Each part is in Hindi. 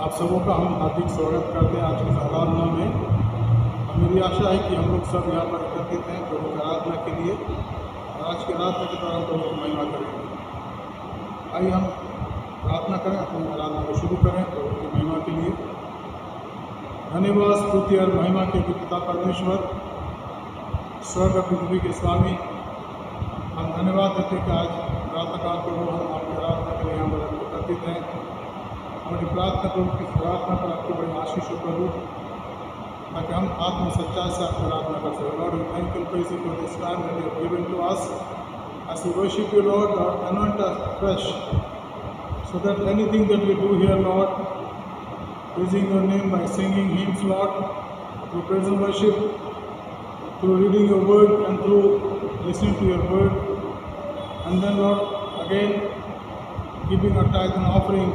आप सबों का हम हार्दिक स्वागत करते हैं आज की आराधना में। मेरी आशा है कि हम लोग सब यहाँ पर एकत्रित हैं प्रभु की आराधना के लिए, और आज की आराधना के दौरान प्रभु की महिमा करेंगे। आइए हम प्रार्थना करें, अपनी आराधना को शुरू करें प्रभु की महिमा के लिए। धन्यवाद, स्तुति और महिमा के पिता परमेश्वर, स्वर्ग और पृथ्वी के स्वामी, हम धन्यवाद देते हैं कि आज प्रातःकाल प्रभु हम आपकी आराधना के लिए यहाँ पर एकत्रित हैं। हमारी प्रार्थना प्रभु की प्रार्थना पर आपकी बड़ी आशीष हो प्रभु, ताकि हम आत्म सच्चाई से आपकी आराधना कर सकें। Lord, we thank you praise you for this time that you have given to us. As we worship you, Lord, anoint us fresh, so that anything that we do here, Lord, praising your name by singing hymns, Lord, through praise and worship, through reading your word and through listening to your word, and then, Lord, again giving a tithe and offering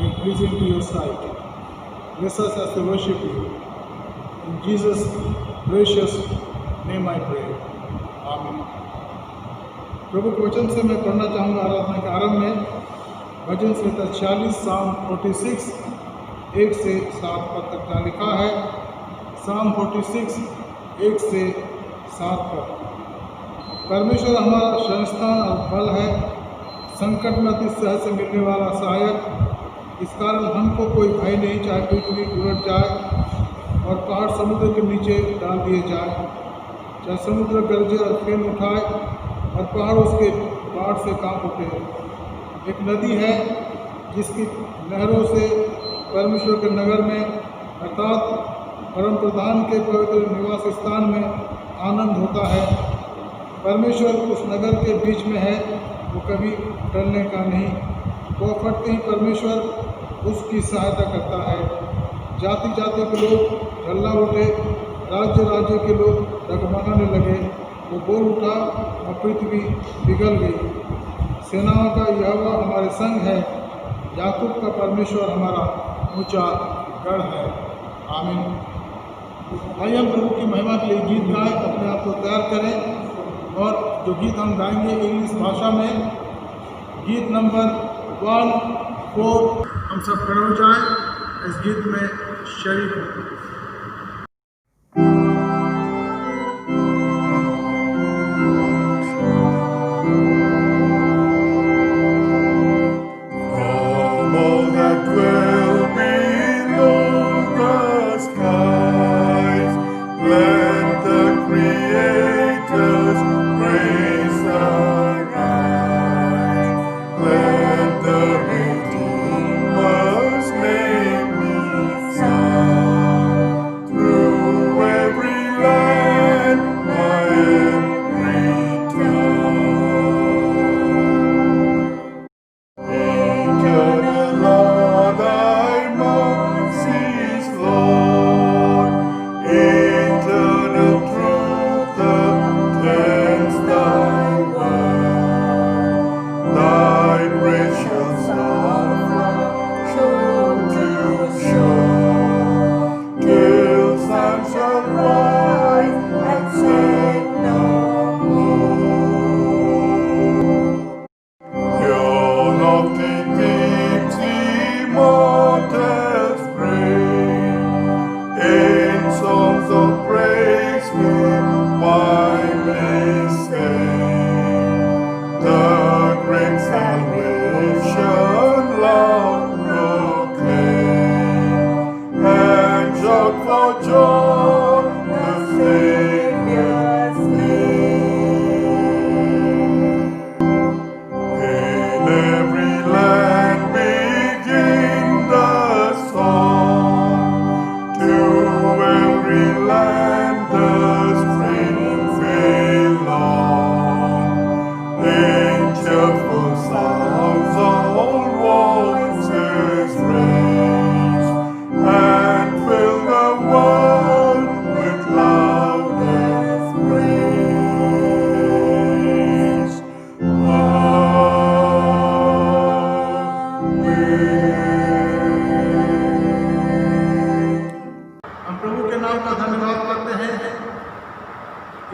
and pleasing to your sight. Bless us as we worship you. In Jesus' precious name I pray. Amen. प्रभु के वचन से मैं पढ़ना चाहूँगा आराधना के आरंभ में भजन संहिता 46 साम 46 1 से 7 पद तक जहाँ लिखा है। साम 46 1 से 7 पद। परमेश्वर हमारा शरणस्थान और बल है, संकट में अति सहज से मिलने वाला सहायक। इस कारण हमको कोई भय नहीं, चाहे पृथ्वी उलट जाए और पहाड़ समुद्र के नीचे डाल दिए जाए, चाहे समुद्र गरजे और फेन उठाए और पहाड़ उसके बाढ़ से कांप उठे। एक नदी है जिसकी लहरों से परमेश्वर के नगर में अर्थात परम प्रधान के पवित्र निवास स्थान में आनंद होता है। परमेश्वर उस नगर के बीच में है, वो कभी टलने का नहीं। वो फटते ही परमेश्वर उसकी सहायता करता है। जाति जाति के लोग हल्ला उठे, राज्य राज्य के लोग डगमगाने लगे। वो बोल उठा और पृथ्वी पिघल गई। सेनाओं का यहोवा हमारे संग है, याकूब का परमेश्वर हमारा ऊंचा गढ़ है। आमीन। आइए हम प्रभु की महिमा के लिए गीत गाएं, अपने आप को तैयार करें। और जो गीत हम गाएंगे इंग्लिश भाषा में, गीत नंबर 1-4, हम सब खड़े हो जाएं, इस गीत में शरीक हों।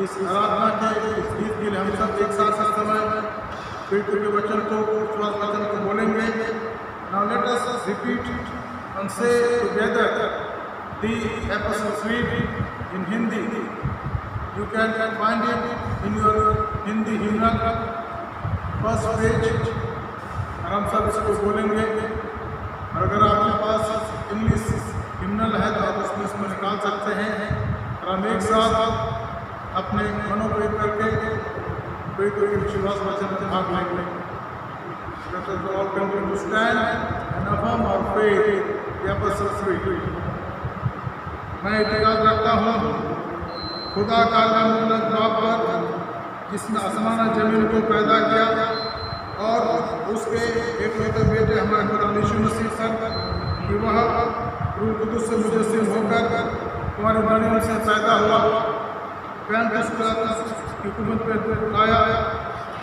इस आराधना के इस गीत के लिए हम सब एक साथ इस समय फिर के वचन को बोलेंगे। Now let us repeat and say together the Apostles' Creed in Hindi. You can find it in your Hindi hymnal, first page, और हम सब इसको बोलेंगे। और अगर आपके पास इंग्लिश हिम्नल है तो आप उसमें इसको निकाल सकते हैं और हम एक साथ अपने मनों को एक करके कोई विश्वास वचन में भाग लेंगे। Let us all continue to stand and affirm our faith, the Apostles' Creed. मैं इत्तेकाद रखता हूँ खुदा का नामुल्लक बाप पर, जिसने आसमान और जमीन को पैदा किया, और उसके एकलौते बेटे हमारे खुदा यीशु मसीह पर, कि वह रूह कुदुस से मुजस्सिम होकर तुम्हारे मरियम से पैदा हुआ, पैंतीस की हुकूमत पर आया,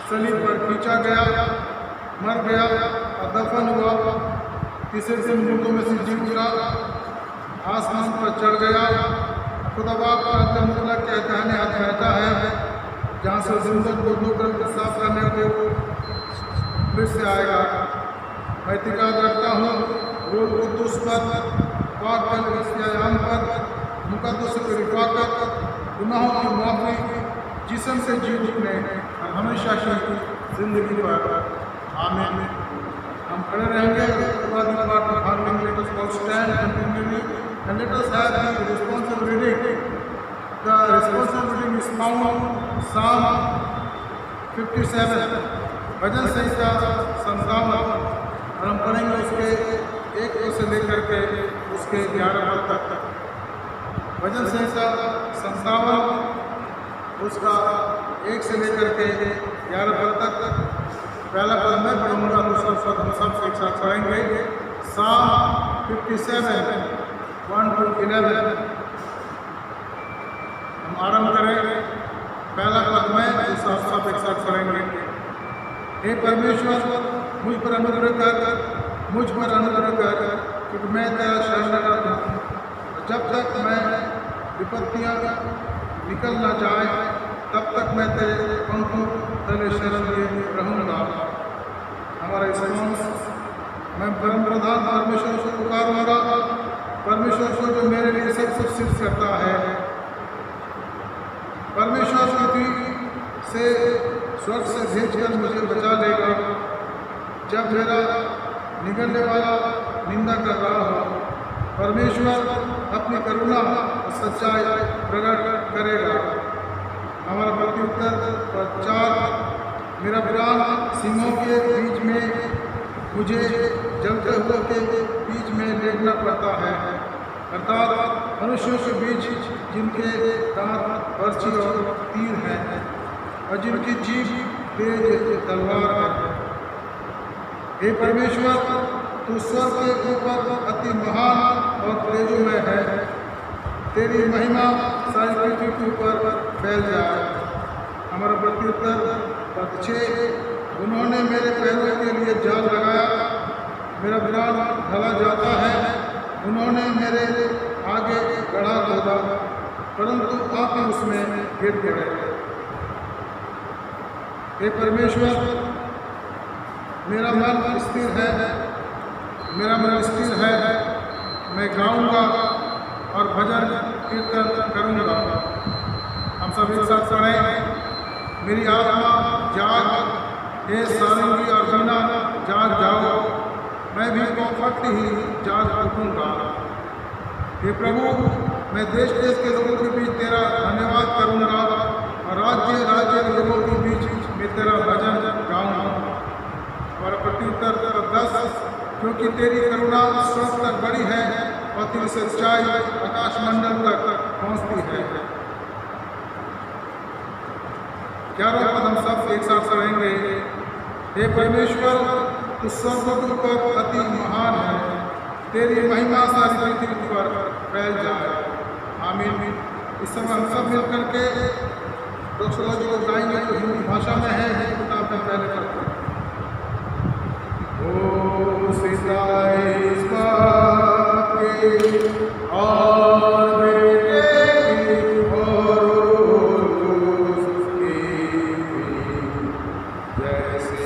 सलीब पर खींचा गया, मर गया और दफन हुआ, तीसरे दिन मुर्दों में से जी उठा, आसमान पर चढ़ गया, खुदा बाप का मुल्क के दाहिने हाथ बैठा है, जहाँ से जिंदगी को धोकर साफ करने को फिर से आएगा। मैं इत्तेकाद रखता हूँ रूह कुद्दुस पर, पाक कयाम पर, मुकद्दस की रिफाकत, गुनाहों की माफ़ी, जिस्म से जी उठने और हमेशा की जिंदगी पर। आमीन। हम खड़े रहेंगे, उसके बाद में पाठ में भाग लेंगे। Let us all stand continually and let us have the responsive reading. The responsive reading is found Psalm 57, भजन संहिता 57, और हम पढ़ेंगे उसके 1 से लेकर के उसके 11 पद तक। भजन संहिता 57 उसका 1 से लेकर के 11 पद तक। पहला पद मैं पढ़ूंगा, दूसरा पद हम सब एक साथ पढ़ेंगे। Psalm 57 1 to 11 हम आरंभ करेंगे। पहला पद में दूसरा सब एक साथ पढ़ेंगे। हे परमेश्वर, मुझ पर अनुग्रह कर, क्योंकि मैं तेरा शरणगार हूँ। जब तक मैं विपत्तियाँ निकल न जाए, तब तक मैं तेरे पंखों तले शरण लिए रहूँगा। हमारा रिस्पॉन्स, मैं परम प्रधान परमेश्वर से पुकारूंगा, परमेश्वर को जो मेरे लिए सब सिद्ध करता है। परमेश्वर पृथ्वी से स्वर्ग से भेजकर मुझे बचा लेगा, जब मेरा निगलने वाला निंदा कर रहा हो। परमेश्वर अपनी करुणा और सच्चाई प्रकट करेगा। हमारा प्रत्युत्तर 4, मेरा प्राण सिंहों के बीच में, मुझे जलते हुए के बीच में देखना पड़ता है, अर्थात मनुष्यों के बीच जिनके दांत बर्छी और तीर हैं और जिनकी जीभ तेज तलवार है। हे परमेश्वर, तू स्वर्ग के ऊपर अति महान और तेजोमय है, तेरी महिमा सारी पृथ्वी के ऊपर फैल जाए। हमारा प्रत्युत्तर 6, उन्होंने मेरे पैरों के लिए जाल लगाया, मेरा प्राण ढला जाता है। उन्होंने मेरे आगे गढ़ा खोदा, परंतु आप ही उसमें गिर पड़े। हे परमेश्वर, मेरा मन स्थिर है, मैं गाऊंगा और भजन कीर्तन करूंगा। हम सब एक साथ पढ़ें। मेरी आत्मा जाग, हे सारंगी और वीणा जाग जाओ, मैं भी कौफट ही जाग उठूंगा। हे प्रभु, मैं देश देश के लोगों के बीच तेरा धन्यवाद करूंगा और राज्य राज्य के लोगों के बीच में तेरा भजन गाऊंगा। हमारा प्रत्युत्तर 10, क्योंकि तेरी करुणा स्वर्ग तक बड़ी है और तेरी सच्चाई आकाश मंडल तक पहुँचती है। 11 पद हम सब एक साथ पढ़ेंगे। हे परमेश्वर, तू स्वर्ग के ऊपर अति महान है, तेरी महिमा सारी पृथ्वी पर फैल जाए। आमीन। इस समय हम सब मिलकर के डोक्सोलॉजी को गाएंगे, जो हिंदी भाषा में है। किताब में पहले पढ़ते हैं। ओ सितारे और बेटे और उसके जैसे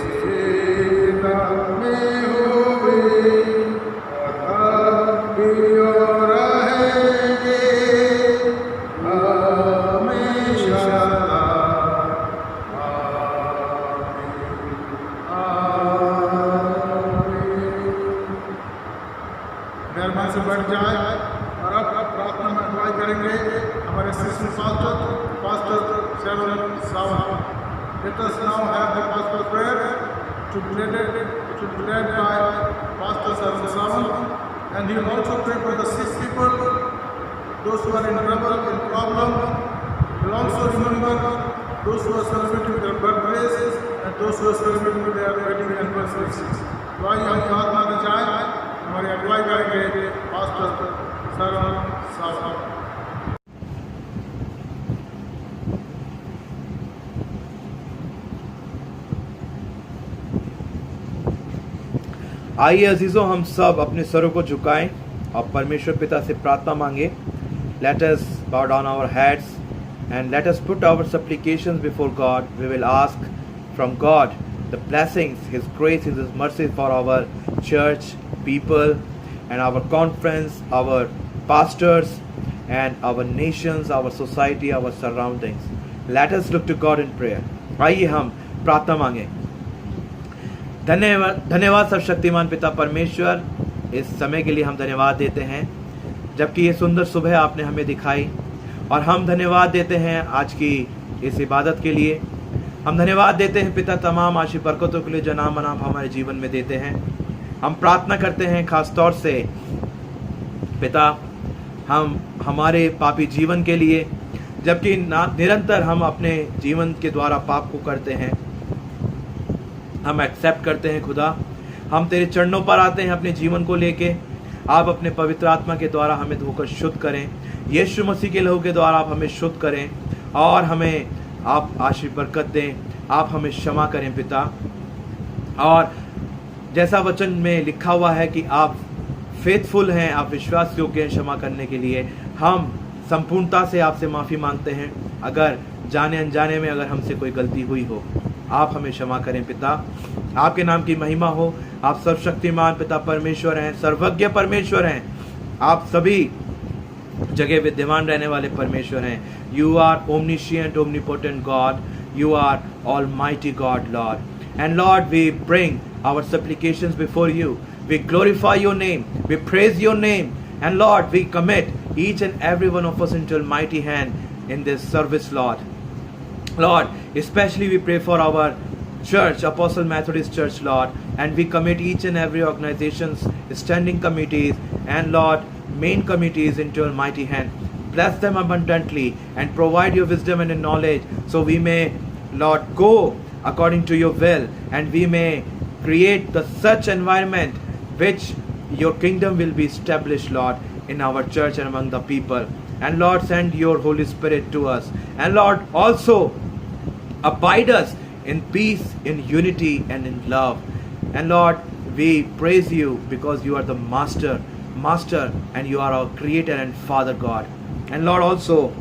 में होवे और मेहरबानी से बैठ जाए और अब प्रार्थना में अगुवाई करेंगे हमारे assistant pastor Sharon Sawant. Let us now have the pastoral prayer to be led by Pastor Sharon Savant, and he will also pray for the sick people, those who are in trouble, in problem. He will also remember those who are celebrating their birthdays and those who are celebrating their wedding anniversaries. तो आइए हम प्रार्थना में जाएं, हमारी अगुवाई करेंगे पास्टर शरण सावंत। आइए अजीजों, हम सब अपने सरों को झुकाएं और परमेश्वर पिता से प्रार्थना मांगे। Let us bow down our heads and let us put our supplications before God. We will ask from God the blessings, His grace, His mercy for our church, people, and our conference, our pastors, and our nations, our society, our surroundings. Let us look to God in prayer. आइए हम प्रार्थना मांगे। धन्यवाद सर्वशक्तिमान पिता परमेश्वर, इस समय के लिए हम धन्यवाद देते हैं जबकि ये सुंदर सुबह आपने हमें दिखाई, और हम धन्यवाद देते हैं आज की इस इबादत के लिए। हम धन्यवाद देते हैं पिता तमाम आशीष बरकतों के लिए जो नाम आप हमारे जीवन में देते हैं। हम प्रार्थना करते हैं खास तौर से पिता हम हमारे पापी जीवन के लिए, जबकि निरंतर हम अपने जीवन के द्वारा पाप को करते हैं। हम एक्सेप्ट करते हैं खुदा, हम तेरे चरणों पर आते हैं अपने जीवन को लेके। आप अपने पवित्र आत्मा के द्वारा हमें धोकर शुद्ध करें, यीशु मसीह के लहू के द्वारा आप हमें शुद्ध करें और हमें आप आशीष बरकत दें। आप हमें क्षमा करें पिता, और जैसा वचन में लिखा हुआ है कि आप फेथफुल हैं, आप विश्वास योग्य हैं क्षमा करने के लिए। हम संपूर्णता से आपसे माफ़ी मांगते हैं अगर जाने अनजाने में अगर हमसे कोई गलती हुई हो, आप हमें क्षमा करें पिता। आपके नाम की महिमा हो। आप सर्वशक्तिमान पिता परमेश्वर हैं, सर्वज्ञ परमेश्वर हैं, आप सभी जगह विद्यमान रहने वाले परमेश्वर हैं। You are omniscient, omnipotent God, you are almighty God Lord, and Lord we bring our supplications before you, we glorify your name, we praise your name, and Lord we commit each and every one of us into your mighty hand in this service, Lord. Lord, especially we pray for our church, Apostle Methodist Church, Lord, and we commit each and every organizations, standing committees, and Lord, main committees into your mighty hand. Bless them abundantly and provide your wisdom and knowledge so we may, Lord, go according to your will, and we may create the such environment which your kingdom will be established, Lord, in our church and among the people. And Lord, send your Holy Spirit to us, and Lord, also abide us in peace, in unity, and in love. And Lord, we praise you because you are the master, and you are our creator and Father God. And Lord, also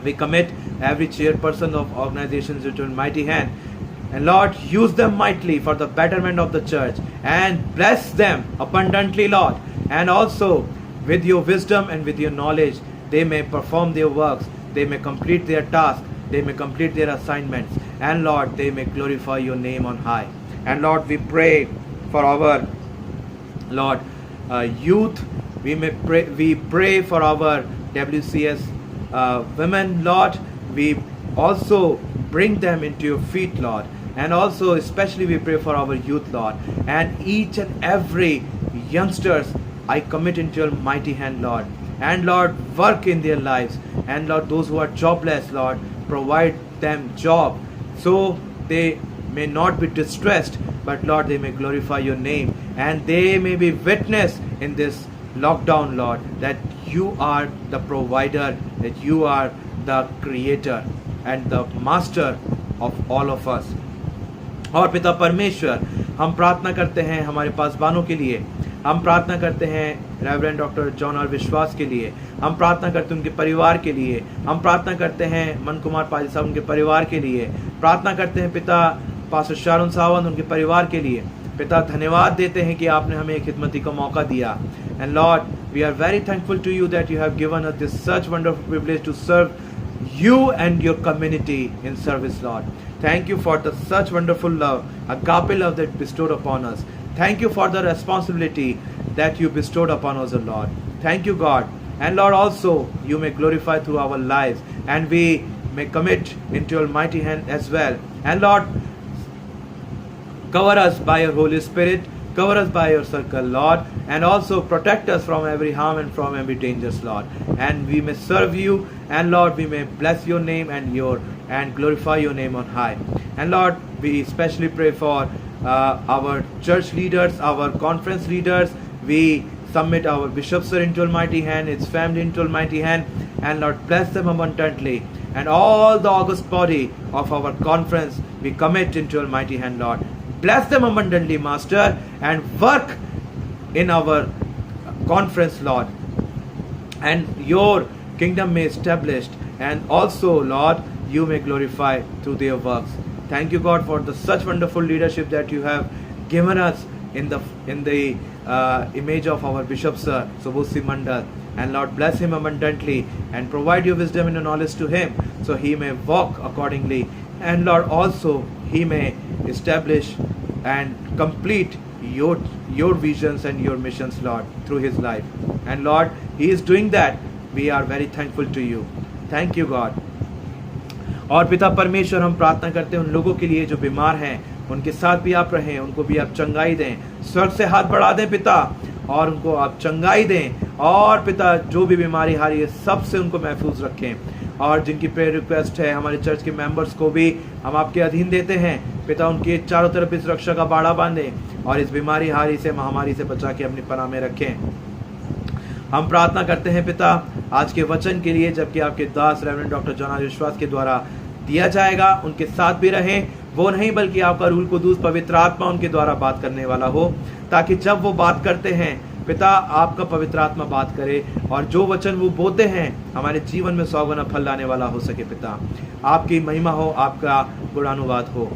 we commit every chairperson of organizations into your mighty hand, and Lord, use them mightily for the betterment of the church, and bless them abundantly, Lord. And also with your wisdom and with your knowledge, they may perform their works, they may complete their tasks, they may complete their assignments, and Lord, they may glorify your name on high. And Lord, we pray for our Lord youth. We pray for our WCS women, Lord. We also bring them into your feet, Lord. And also especially we pray for our youth, Lord, and each and every youngsters I commit into your mighty hand, Lord. And Lord, work in their lives. And Lord, those who are jobless, Lord, provide them job so they may not be distressed, but Lord, they may glorify your name, and they may be witness in this lockdown, Lord, that you are the provider, that you are the creator and the master of all of us. और पिता परमेश्वर, हम प्रार्थना करते हैं हमारे पासबानों के लिए, हम प्रार्थना करते हैं रेवरेंड डॉक्टर जॉन और विश्वास के लिए, हम प्रार्थना करते हैं उनके परिवार के लिए, हम प्रार्थना करते हैं मन कुमार पाजी साहब उनके परिवार के लिए, प्रार्थना करते हैं पिता पास्टर शारून सावंत उनके परिवार के लिए। पिता, धन्यवाद देते हैं कि आपने हमें एक खिदमती का मौका दिया। And Lord, we are very thankful to you that you have given us this such wonderful privilege to serve you and your community in service, Lord. Thank you for the such wonderful love, agape love that bestowed upon us. Thank you for the responsibility that you bestowed upon us, O Lord. Thank you, God. And Lord, also you may glorify through our lives, and we may commit into your mighty hand as well. And Lord, cover us by your Holy Spirit, cover us by your circle, Lord, and also protect us from every harm and from every danger, Lord. And we may serve you, and Lord, we may bless your name and glorify your name on high. And Lord, we especially pray for our church leaders, our conference leaders. We submit our bishop sir into Almighty hand, his family into Almighty hand, and Lord, bless them abundantly. And all the august body of our conference we commit into Almighty hand, Lord. Bless them abundantly, Master, and work in our conference, Lord. And your kingdom may be established, and also, Lord, you may glorify through their works. Thank you, God, for the such wonderful leadership that you have given us in the image of our Bishop Sir, Subhusi Mandal. And Lord, bless him abundantly and provide your wisdom and knowledge to him, so he may walk accordingly. And Lord, also he may establish and complete your visions and your missions, Lord, through his life. And Lord, he is doing that. We are very thankful to you. Thank you, God. और पिता परमेश्वर, हम प्रार्थना करते हैं उन लोगों के लिए जो बीमार हैं, उनके साथ भी आप रहें, उनको भी आप चंगाई दें, स्वर्ग से हाथ बढ़ा दें पिता, और उनको आप चंगाई दें। और पिता, जो भी बीमारी हारी है सबसे उनको महफूज रखें। और जिनकी प्रेयर रिक्वेस्ट है, हमारे चर्च के मेंबर्स को भी हम आपके अधीन देते हैं पिता, उनके चारों तरफ इस रक्षा का बाड़ा बांधें और इस बीमारी हारी से, महामारी से बचा के अपनी पनाह में रखें। हम प्रार्थना करते हैं पिता आज के वचन के लिए, जबकि आपके दास रेवरेंड डॉक्टर जॉन विश्वास के द्वारा दिया जाएगा, उनके साथ भी रहें। वो नहीं बल्कि आपका रूह कुदूस पवित्र आत्मा उनके द्वारा बात करने वाला हो, ताकि जब वो बात करते हैं पिता, आपका पवित्र आत्मा बात करे और जो वचन वो बोलते हैं हमारे जीवन में 100 गुना फल लाने वाला हो सके पिता। आपकी महिमा हो, आपका गुणानुवाद हो।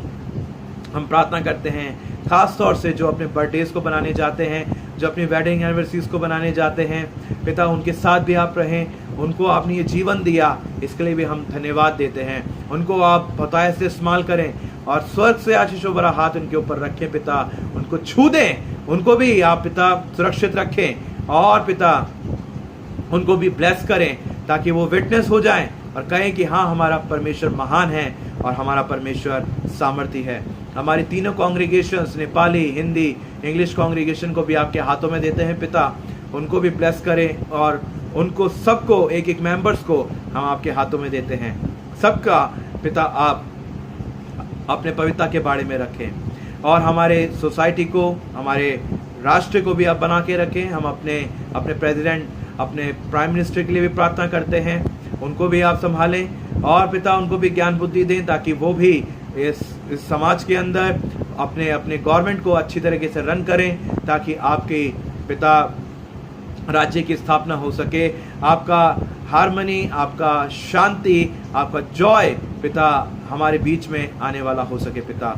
हम प्रार्थना करते हैं खास तौर से जो अपने बर्थडेज को बनाने जाते हैं, जो अपनी वेडिंग एनिवर्सरीज को बनाने जाते हैं पिता, उनके साथ भी आप रहें। उनको आपने ये जीवन दिया, इसके लिए भी हम धन्यवाद देते हैं। उनको आप बताए से इस्तेमाल करें और स्वर्ग से आशीषों भरा हाथ उनके ऊपर रखें पिता, उनको छू दें, उनको भी आप पिता सुरक्षित रखें और पिता उनको भी ब्लेस करें, ताकि वो विटनेस हो जाएं और कहें कि हाँ, हमारा परमेश्वर महान है और हमारा परमेश्वर सामर्थी है। हमारी तीनों कॉन्ग्रीगेशंस, नेपाली, हिंदी, इंग्लिश कॉन्ग्रीगेशन को भी आपके हाथों में देते हैं पिता, उनको भी ब्लेस करें और उनको सबको, एक एक मेंबर्स को हम आपके हाथों में देते हैं। सबका पिता आप अपने पवित्रता के बारे में रखें और हमारे सोसाइटी को, हमारे राष्ट्र को भी आप बना के रखें। हम अपने प्रेसिडेंट, अपने प्राइम मिनिस्टर के लिए भी प्रार्थना करते हैं, उनको भी आप संभालें और पिता उनको भी ज्ञान बुद्धि दें, ताकि वो भी इस समाज के अंदर अपने गवर्नमेंट को अच्छी तरीके से रन करें, ताकि आपके पिता राज्य की स्थापना हो सके। आपका हार्मनी, आपका शांति, आपका जॉय पिता हमारे बीच में आने वाला हो सके पिता।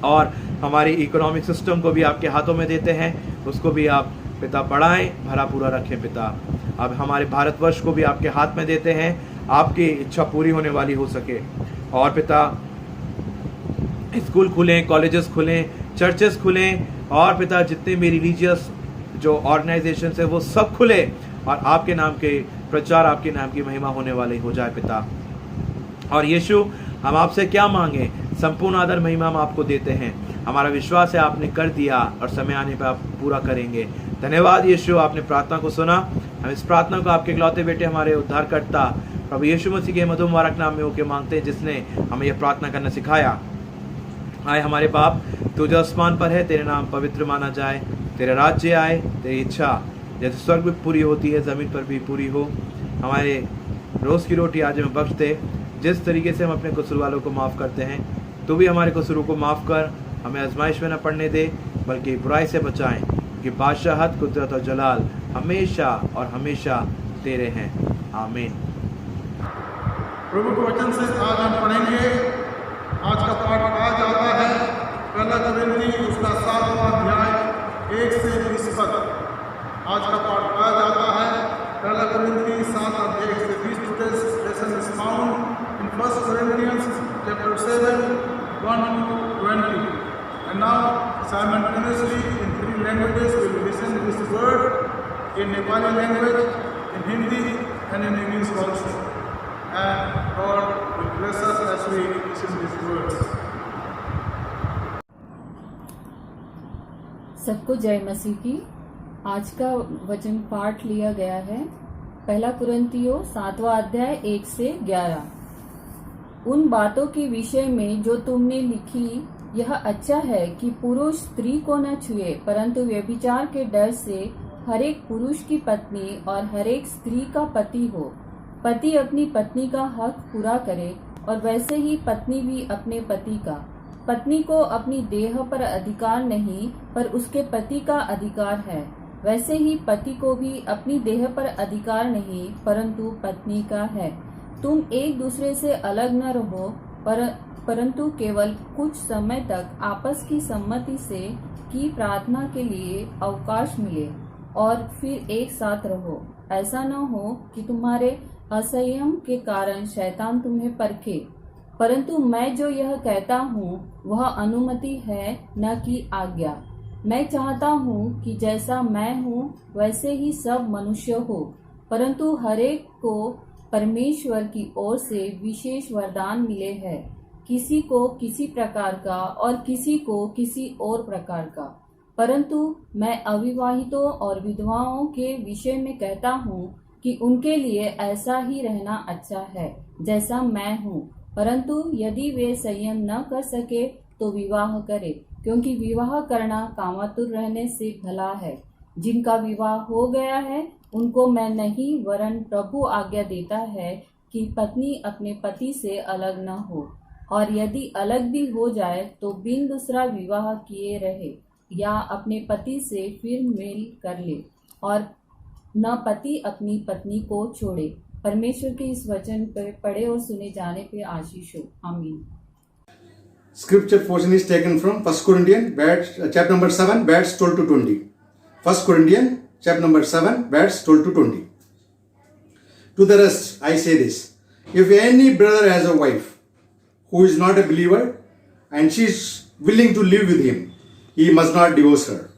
और हमारी इकोनॉमिक सिस्टम को भी आपके हाथों में देते हैं, उसको भी आप पिता बढ़ाएं, भरा पूरा रखें पिता। अब हमारे भारतवर्ष को भी आपके हाथ में देते हैं, आपकी इच्छा पूरी होने वाली हो सके। और पिता स्कूल खुलें, कॉलेजेस खुलें, चर्चेस खुलें और पिता जितने भी रिलीजियस जो ऑर्गेनाइजेशन है वो सब खुले और आपके नाम के प्रचार, आपके नाम की महिमा होने वाली हो जाए पिता। और यीशु, हम आपसे क्या मांगे, संपूर्ण आदर महिमा हम आपको देते हैं। हमारा विश्वास है आपने कर दिया और समय आने पर आप पूरा करेंगे। धन्यवाद यीशु, आपने प्रार्थना को सुना। हम इस प्रार्थना को आपके इकलौते बेटे, हमारे उद्धारकर्ता प्रभु यीशु मसीह के मधुर मुबारक नाम में होकर मांगते हैं, जिसने हमें यह प्रार्थना करना सिखाया। आए हमारे बाप, तू जो आसमान पर है, तेरे नाम पवित्र माना जाए, तेरा राज्य आए, तेरी इच्छा जैसे स्वर्ग में पूरी होती है ज़मीन पर भी पूरी हो। हमारे रोज़ की रोटी आज हमें बख्श दे, जिस तरीके से हम अपने कसूर वालों को माफ़ करते हैं, तू भी हमारे कसूरों को माफ़ कर। हमें आजमाइश में न पड़ने दे, बल्कि बुराई से बचाएं, कि बादशाहत, कुदरत और जलाल हमेशा और हमेशा तेरे हैं। आमीन। प्रभु के वचन से आज हम पढ़ेंगे। आज का पाठ आज आता है 1 कोरिन्थी उसका 7वां अध्याय 1 से 20 पद। आज का पाठ आज आता है 1 कोरिन्थी 7 अध्याय 1 से 20। Today's lesson is found in 1 Corinthians chapter 7 1 to 20. And now simultaneously in 3 languages we will listen to this word in Nepali language, in Hindi and in English also. And God will bless us as we listen to these words. सबको जय मसीह की। आज का वचन पाठ लिया गया है पहला कुरिन्थियों 7वां अध्याय 1 से 11। उन बातों के विषय में जो तुमने लिखी, यह अच्छा है कि पुरुष स्त्री को न छुए, परंतु व्यभिचार के डर से हरेक पुरुष की पत्नी और हरेक स्त्री का पति हो। पति अपनी पत्नी का हक पूरा करे और वैसे ही पत्नी भी अपने पति का। पत्नी को अपनी देह पर अधिकार नहीं, पर उसके पति का अधिकार है। वैसे ही पति को भी अपनी देह पर अधिकार नहीं, परंतु पत्नी का है। तुम एक दूसरे से अलग न रहो, परंतु केवल कुछ समय तक आपस की सम्मति से की प्रार्थना के लिए अवकाश मिले और फिर एक साथ रहो। ऐसा न हो कि तुम्हारे असंयम के कारण शैतान तुम्हें परखे। परंतु मैं जो यह कहता हूँ वह अनुमति है, न कि आज्ञा। मैं चाहता हूँ कि जैसा मैं हूँ वैसे ही सब मनुष्य हो, परंतु हरेक को परमेश्वर की ओर से विशेष वरदान मिले हैं, किसी को किसी प्रकार का और किसी को किसी और प्रकार का। परंतु मैं अविवाहितों और विधवाओं के विषय में कहता हूँ कि उनके लिए ऐसा ही रहना अच्छा है जैसा मैं हूँ। परंतु यदि वे संयम न कर सके तो विवाह करे, क्योंकि विवाह करना कामातुर रहने से भला है। जिनका विवाह हो गया है उनको मैं नहीं, वरन प्रभु आज्ञा देता है कि पत्नी अपने पति से अलग न हो, और यदि अलग भी हो जाए तो बिन दूसरा विवाह किए रहे, या अपने पति से फिर मेल कर ले, और न पति अपनी पत्नी को छोड़े। परमेश्वर के इस वचन पर पढ़े और सुने जाने पे आशीष हो। आमीन। Scripture portion is taken from 1 Corinthians chapter number 7 verse 12 to 20. 1 Corinthians chapter number 7 verse 12 to 20. To the rest I say this: if any brother has a wife who is not a believer and she is willing to live with him, he must not divorce her.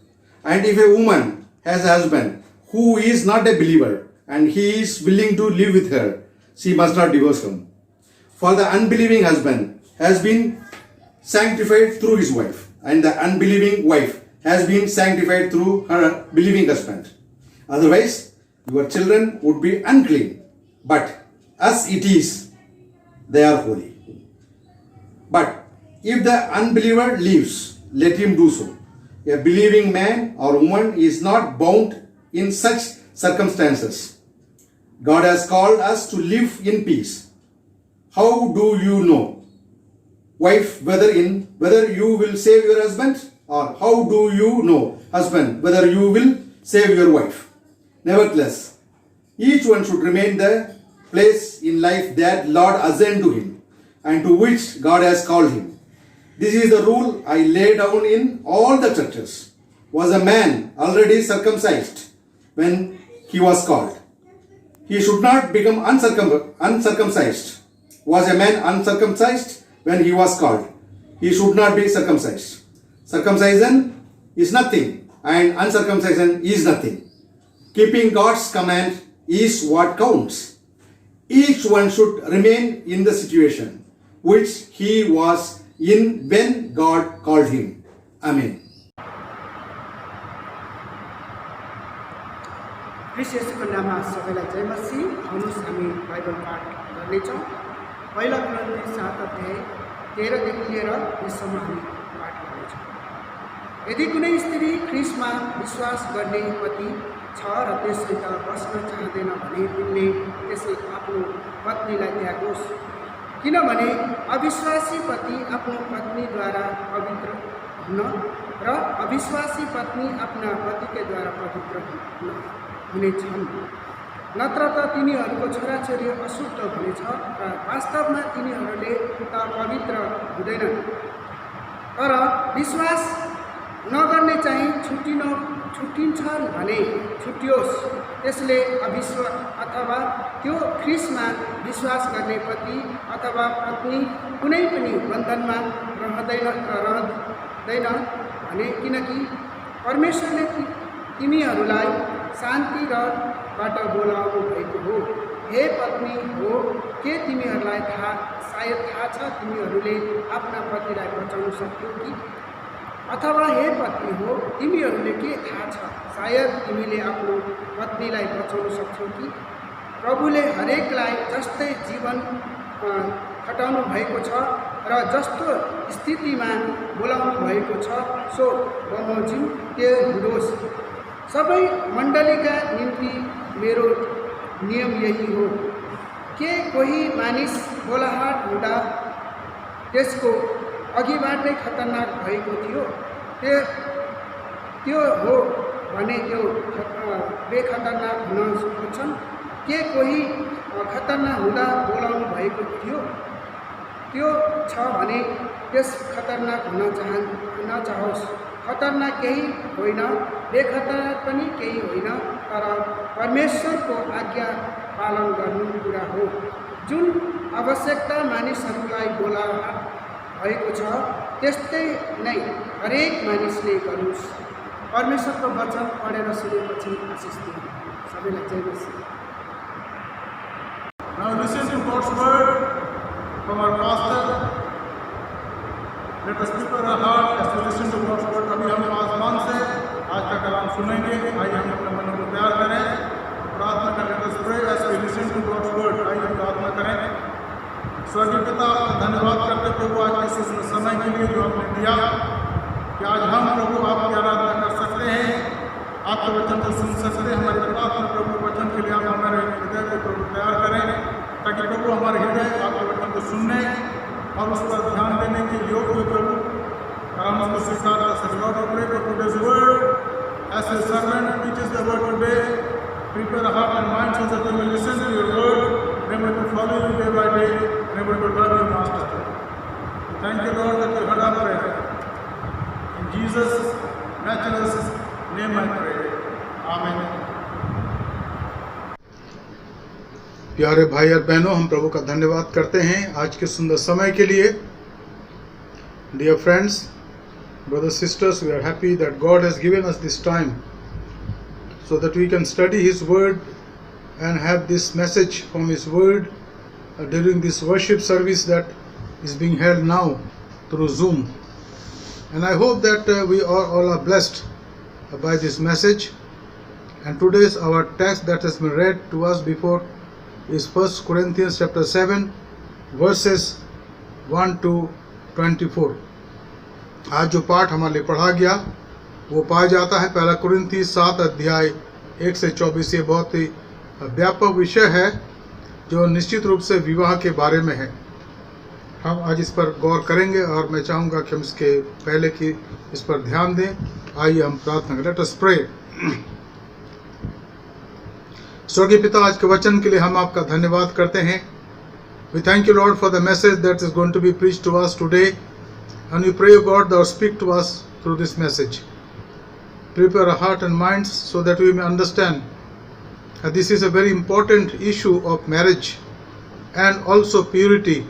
And if a woman has a husband who is not a believer and he is willing to live with her, she must not divorce him. For the unbelieving husband has been sanctified through his wife, and the unbelieving wife has been sanctified through her believing husband. Otherwise, your children would be unclean, but as it is, they are holy. But if the unbeliever leaves, let him do so. A believing man or woman is not bound in such circumstances. God has called us to live in peace. How do you know, wife, whether you will save your husband? Or how do you know, husband, whether you will save your wife? Nevertheless, each one should remain the place in life that Lord assigned to him and to which God has called him. This is the rule I lay down in all the churches. Was a man already circumcised when he was called? He should not become uncircumcised. Was a man uncircumcised when he was called? He should not be circumcised. Circumcision is nothing and uncircumcision is nothing. Keeping God's command is what counts. Each one should remain in the situation which he was in when God called him. Amen. क्रिस्चियसको नाममा सबैलाई जय मसीह। आउनुहोस् हामी बाइबल पाठ गर्नेछौँ। पहिला कुरिन्थी 7 अध्याय 13 देखि लिएर 20 सम्म हामी पाठ गर्नेछौँ। यदि कुनै स्त्री ख्रीष्टमा विश्वास गर्ने पति छ र त्यससित बस्न चाहँदैन भने तिनले त्यसै आफ्नो पत्नीलाई त्यागोस्, किनभने अविश्वासी पति आफ्नो पत्नीद्वारा पवित्र हुन र अविश्वासी पत्नी आफ्ना पतिकै द्वारा पवित्र हुनेछन्। नत्र त तिनीहरूको छोराछोरी अशुद्ध हुनेछ र वास्तवमा तिनीहरूले त पवित्र हुँदैनन्। तर विश्वास नगर्ने चाहिँ छुट्टिन्छन् भने छुट्टियोस्। त्यसले अथवा त्यो ख्रीष्टमा विश्वास गर्ने पति अथवा पत्नी कुनै पनि बन्धनमा रहँदैन भने, किनकि परमेश्वरले तिमीहरूलाई शान्ति र बाट बोलाउनु भएको हो। हे पत्नी हो, के तिमीहरूलाई सायद थाहा छ तिमीहरूले आफ्ना पतिलाई बचाउन सक्यौ कि? अथवा हे पत्नी हो, तिमीहरूले के थाहा छ सायद तिमीले आफ्नो पत्नीलाई बचाउन सक्छौ कि? प्रभुले हरेकलाई जस्तै जीवन खटाउनु भएको छ र जस्तो स्थितिमा बोलाउनु भएको छ सो बमोजिम त्यो हुनुहोस्। सबै मण्डलीका निम्ति मेरो नियम यही हो। के कोही मानिस बोलाहाट हुँदा त्यसको अघिबाटै खतरनाक भएको थियो? त्यो हो भने त्यो बेखतरनाक हुन सक्छन्। के कोही खतरनाक हुँदा बोलाउनु भएको थियो? त्यो छ भने त्यस खतरनाक हुन चाहोस्। खतरनाक केही होइन, बेखतरनाक पनि केही होइन, तर परमेश्वरको आज्ञा पालन गर्नु कुरा हो। जुन आवश्यकता मानिसहरूलाई बोलाहाट भएको छ त्यस्तै नै हरेक मानिसले गरोस्। परमेश्वरको वचन पढेर सुनेपछि आशिष दिनु। सबैलाई जय मसीह। Now listen to God's word from our pastor. Let us prepare our heart as we listen to God's word. अभी हम आसमान से आज का कलाम सुनेंगे। आइए हम अपने मनों को तैयार करें, प्रार्थना करें। Let us pray as we listen to God's word. आइए हम प्रार्थना करें। स्वर्गीय पिता, धन्यवाद करते प्रभु आज के इस समय के लिए जो आपने दिया कि आज हम प्रभु आपकी आराधना कर सकते हैं, आपके वचन को सुन सकते हैं। हमारी प्रार्थना प्रभु वचन के लिए आप हमारे हृदय को प्रभु तैयार करें ताकि प्रभु हमारे हृदय आपके वचन को सुनने और उस पर ध्यान देने के योग्य प्रभु हम उसको स्वीकार कर सकें। Lord, we pray for today's word as a servant teaches the word today. Prepare our heart and mind so that we will listen to your word, remember to follow you day by day, remember to love your master. Thank you, Lord, that you heard our prayer. In Jesus' matchless name I pray. Amen. प्यारे भाई और बहनों, हम प्रभु का धन्यवाद करते हैं आज के सुंदर समय के लिए। Dear friends, brothers, sisters, we are happy that God has given us this time so that we can study His Word and have this message from His Word during this worship service that is being held now through Zoom. And I hope that we all are blessed by this message. And today's our text that has been read to us before is 1 Corinthians chapter 7 verses 1 to 24. आज जो पाठ हमारे लिए पढ़ा गया वो पाया जाता है 1 कुरिन्थी 7 अध्याय 1 से 24। ये बहुत ही व्यापक विषय है जो निश्चित रूप से विवाह के बारे में है। हम आज इस पर गौर करेंगे और मैं चाहूँगा कि हम इसके पहले कि इस पर ध्यान दें। आइए हम प्रार्थना करें। Let us pray. स्वर्गीय पिता, आज के वचन के लिए हम आपका धन्यवाद करते हैं। We thank you, Lord, for the message that is going to be preached to us today. And we pray, O God, thou speak to us through this message. Prepare our heart and minds so that we may understand that this is a very important issue of marriage and also purity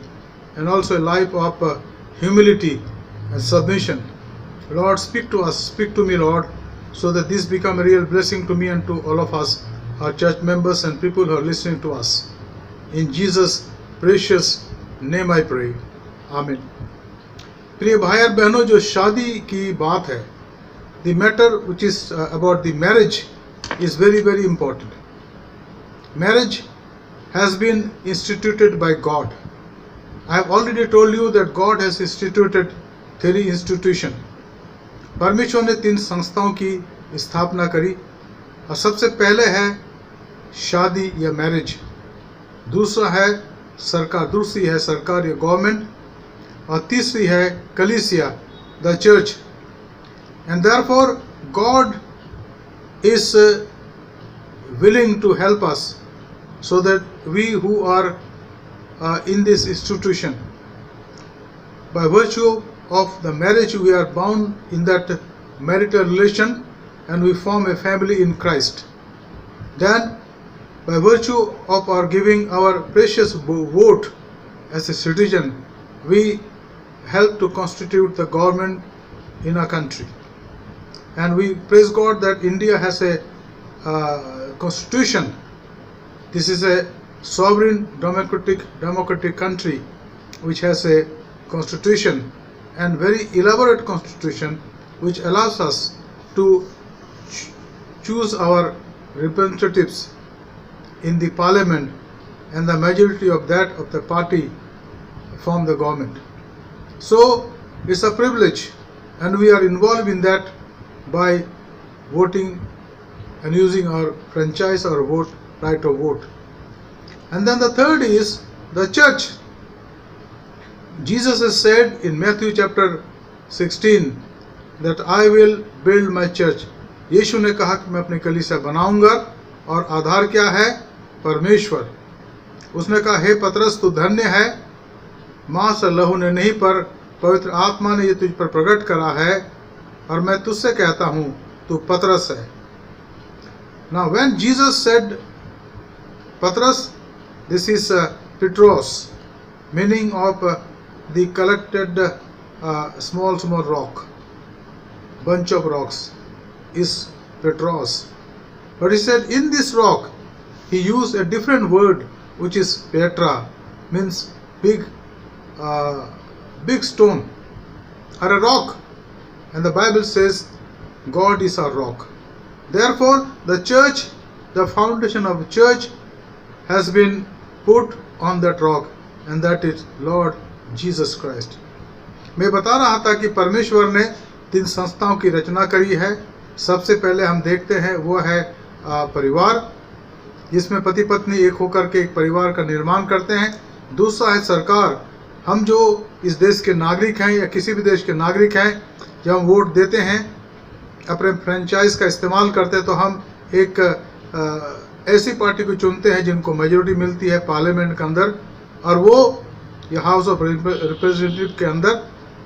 and also a life of humility and submission. Lord, speak to us, speak to me, Lord, so that this become a real blessing to me and to all of us, our church members and people who are listening to us. In Jesus' precious name I pray. Amen. प्रिय भाई और बहनों, जो शादी की बात है, the matter which is about the marriage is very, very important. Marriage has been instituted by God. I have already told you that God has instituted 3 institutions. परमेश्वर ने 3 संस्थाओं की स्थापना करी और सबसे पहले है शादी या मैरिज, दूसरा है सरकार, दूसरी है सरकार या गवर्नमेंट, और तीसरी है कलीसिया, the church. And therefore God is willing to help us so that we who are in this institution, by virtue of the marriage, we are bound in that marital relation and we form a family in Christ. Then by virtue of our giving our precious vote as a citizen, we help to constitute the government in our country. and we praise God that India has a constitution. This is a sovereign democratic country which has a constitution, and very elaborate constitution which allows us to choose our representatives in the parliament, and the majority of the party form the government. So it's a privilege, and we are involved in that by voting and using our franchise or right of vote. And then the third is the church. Jesus has said in Matthew chapter 16 that I will build my church. यीशु ने कहा कि मैं अपनी कलीसिया बनाऊंगा, और आधार क्या है? परमेश्वर। उसने कहा, हे पतरस, तू धन्य है, मांस और लहू ने नहीं पर पवित्र आत्मा ने ये तुझ पर प्रकट करा है, और मैं तुझसे कहता हूं तू पतरस है। Now when Jesus said Patras, this is Petros, meaning of the collected small rock, bunch of rocks is Petros. But he said in this rock, he used a different word which is Petra, means big stone or a rock. And the Bible says God is our rock. Therefore the church, the foundation of the church has been put on that rock, and that is Lord Jesus Christ. मैं बता रहा था कि परमेश्वर ने 3 संस्थाओं की रचना करी है। सबसे पहले हम देखते हैं वो है परिवार, जिसमें पति पत्नी एक होकर के एक परिवार का निर्माण करते हैं। दूसरा है सरकार। हम जो इस देश के नागरिक हैं या किसी भी देश के नागरिक हैं, जब हम वोट देते हैं, अपने फ्रेंचाइज का इस्तेमाल करते हैं, तो हम एक ऐसी पार्टी को चुनते हैं जिनको मेजोरिटी मिलती है पार्लियामेंट के अंदर, और वो ये हाउस ऑफ रिप्रेजेंटेटिव के अंदर,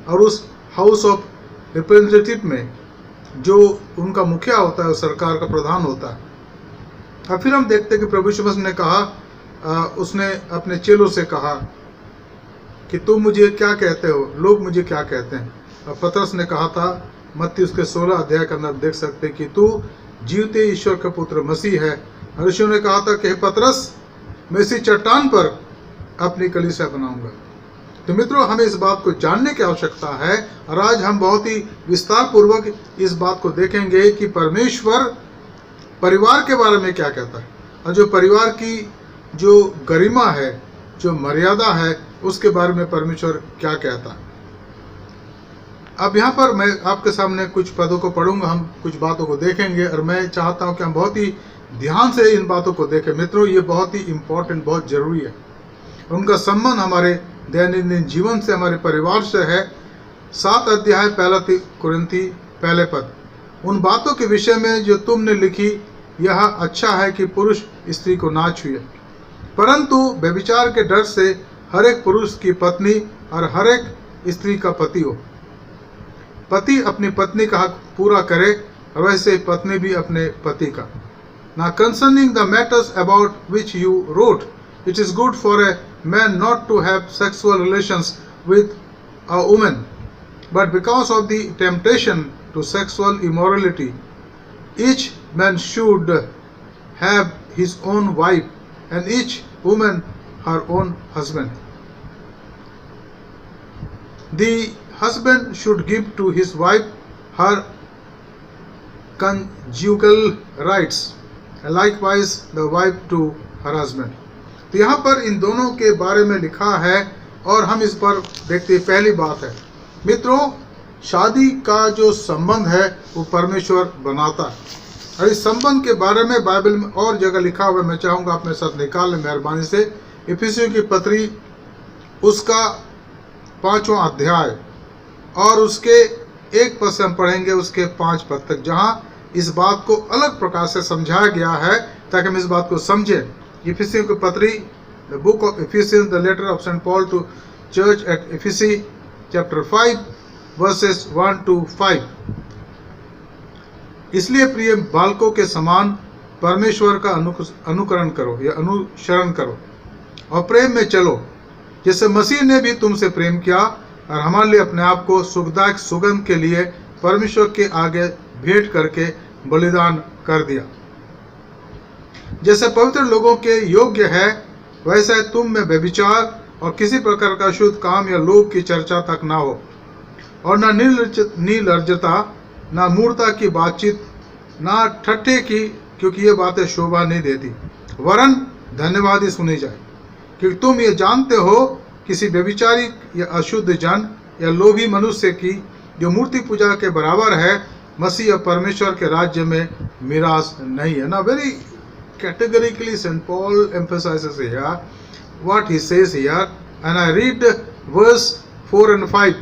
और उस हाउस ऑफ रिप्रेजेंटेटिव में जो उनका मुखिया होता है वो सरकार का प्रधान होता है। और फिर हम देखते हैं कि प्रभु यीशु मसीह ने कहा, उसने अपने चेलों से कहा कि तुम मुझे क्या कहते हो, लोग मुझे क्या कहते हैं। और पतरस ने कहा था, मत्ती उसके 16 अध्याय के अंदर देख सकते कि तू जीवते ईश्वर का पुत्र मसीह है। और यीशु ने कहा था कि पतरस, मैं इसी चट्टान पर अपनी कलीसिया बनाऊंगा। तो मित्रों, हमें इस बात को जानने की आवश्यकता है, और आज हम बहुत ही विस्तार पूर्वक इस बात को देखेंगे कि परमेश्वर परिवार के बारे में क्या कहता है, और जो परिवार की जो गरिमा है, जो मर्यादा है, उसके बारे में परमेश्वर क्या कहता है। अब यहाँ पर मैं आपके सामने कुछ पदों को पढ़ूंगा, हम कुछ बातों को देखेंगे, और मैं चाहता हूँ कि हम बहुत ही ध्यान से इन बातों को देखें। मित्रों, ये बहुत ही इम्पोर्टेंट, बहुत जरूरी है। उनका संबंध हमारे दैनंदिन जीवन से, हमारे परिवार से है। 7 अध्याय 1 कुरिन्थी 1 पद, उन बातों के विषय में जो तुमने लिखी, यह अच्छा है कि पुरुष स्त्री को ना छुए, परंतु व्यभिचार के डर से हर एक पुरुष की पत्नी और हर एक स्त्री का पति हो। पति अपनी पत्नी का हक पूरा करे, और वैसे पत्नी भी अपने पति का। Now concerning the matters about which you wrote, it is good for a man not to have sexual relations with a woman, but because of the temptation to sexual immorality, each man should have his own wife, and each woman her own husband. The husband should give to his wife her conjugal rights, and likewise the wife to her husband. तो यहाँ पर इन दोनों के बारे में लिखा है, और हम इस पर देखते हैं। पहली बात है मित्रों, शादी का जो संबंध है वो परमेश्वर बनाता है, और इस संबंध के बारे में बाइबल में और जगह लिखा हुआ है। मैं चाहूँगा अपने साथ निकाल लें मेहरबानी से। इफिसियों की पत्री उसका 5वां अध्याय और उसके 1 पद से हम पढ़ेंगे उसके 5 पद तक, जहाँ इस बात को अलग प्रकार से समझाया गया है ताकि हम इस बात को समझें। इफिसियों की पत्री, the book of Ephesians, the letter of Saint Paul to church at इफिसी, चैप्टर 5 वर्सेस 1 to 5। इसलिए प्रिय बालकों के समान परमेश्वर का अनुकरण करो या अनुसरण करो, और प्रेम में चलो, जैसे मसीह ने भी तुमसे प्रेम किया और हमारे लिए अपने आप को सुखदायक सुगंध के लिए परमेश्वर के आगे भेंट करके बलिदान कर दिया। जैसे पवित्र लोगों के योग्य है, वैसे तुम में व्यभिचार और किसी प्रकार का शुद्ध काम या लोभ की चर्चा तक ना हो, और न निर्लज्जता, न मूर्ता की बातचीत, न ठट्ठे की, क्योंकि ये बातें शोभा नहीं देती, वरन धन्यवादी सुनी जाए। क्योंकि तुम ये जानते हो किसी व्यभिचारी या अशुद्ध जन या लोभी मनुष्य की जो मूर्ति पूजा के बराबर है, मसीह और परमेश्वर के राज्य में मिरास नहीं है। ना very categorically St. Paul emphasizes here what he says here, and I read verse 4 and 5.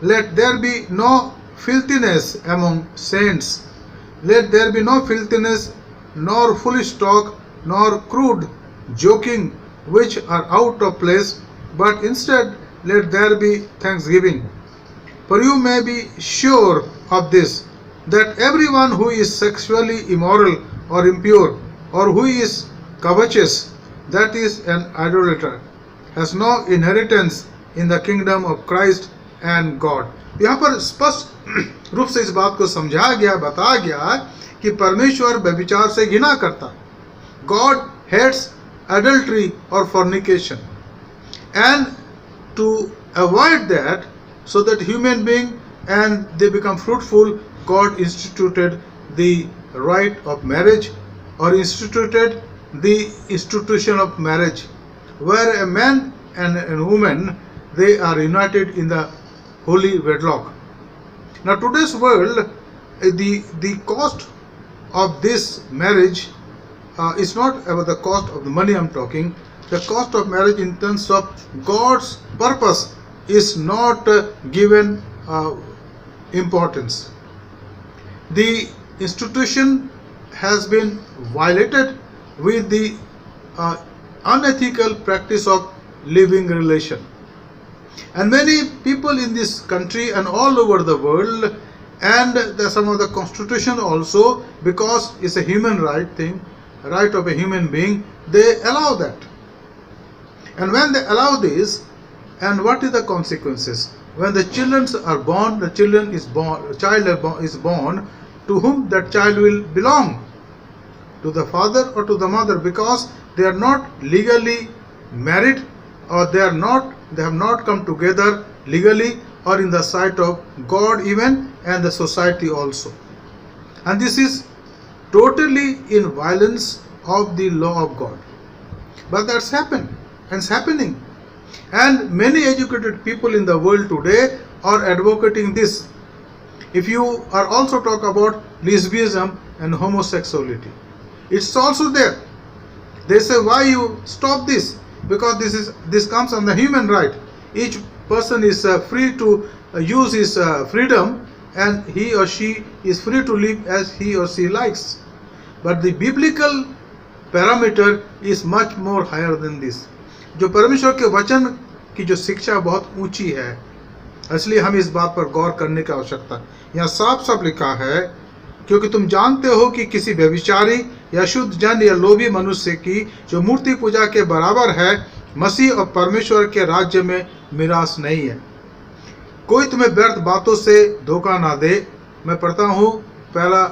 Let there be no filthiness among saints. Let there be no filthiness, nor foolish talk, nor crude joking, which are out of place, but instead let there be thanksgiving. For you may be sure of this, that everyone who is sexually immoral or impure, or who is covetous, that is an idolater, has no inheritance in the kingdom of Christ and God. यहाँ पर स्पष्ट रूप से इस बात को समझाया गया, बताया गया कि परमेश्वर व्यभिचार से घृणा करता। God hates adultery or fornication, and to avoid that, so that human being and they become fruitful, God instituted the right of marriage, or instituted the institution of marriage, where a man and a woman, they are united in the holy wedlock. Now today's world, the cost of this marriage is not about the cost of the money I'm talking. The cost of marriage in terms of God's purpose is not given importance. The institution has been violated with the unethical practice of living relation. And many people in this country and all over the world, and some of the constitution also, because it's a human right thing, right of a human being, they allow that. And when they allow this, and what is the consequences? When the children are born, the child is born, to whom that child will belong? To the father or to the mother, because they are not legally married, or they have not come together legally or in the sight of God even, and the society also. And this is totally in violence of the law of God. But that's happened and it's happening. And many educated people in the world today are advocating this. If you are also talk about lesbianism and homosexuality, it's also there. They say, why you stop this? Because this comes on the human right. Each person is free to use his freedom, and he or she is free to live as he or she likes. But the biblical parameter is much more higher than this. जो परमेश्वर के वचन की जो शिक्षा बहुत ऊंची है, इसलिए हम इस बात पर गौर करने की आवश्यकता है। यहाँ साफ साफ लिखा है, क्योंकि तुम जानते हो कि किसी व्यभिचारी या शुद्ध जन या लोभी मनुष्य की जो मूर्ति पूजा के बराबर है, मसीह और परमेश्वर के राज्य में मिरास नहीं है। कोई तुम्हें व्यर्थ बातों से धोखा ना दे। मैं पढ़ता हूँ पहला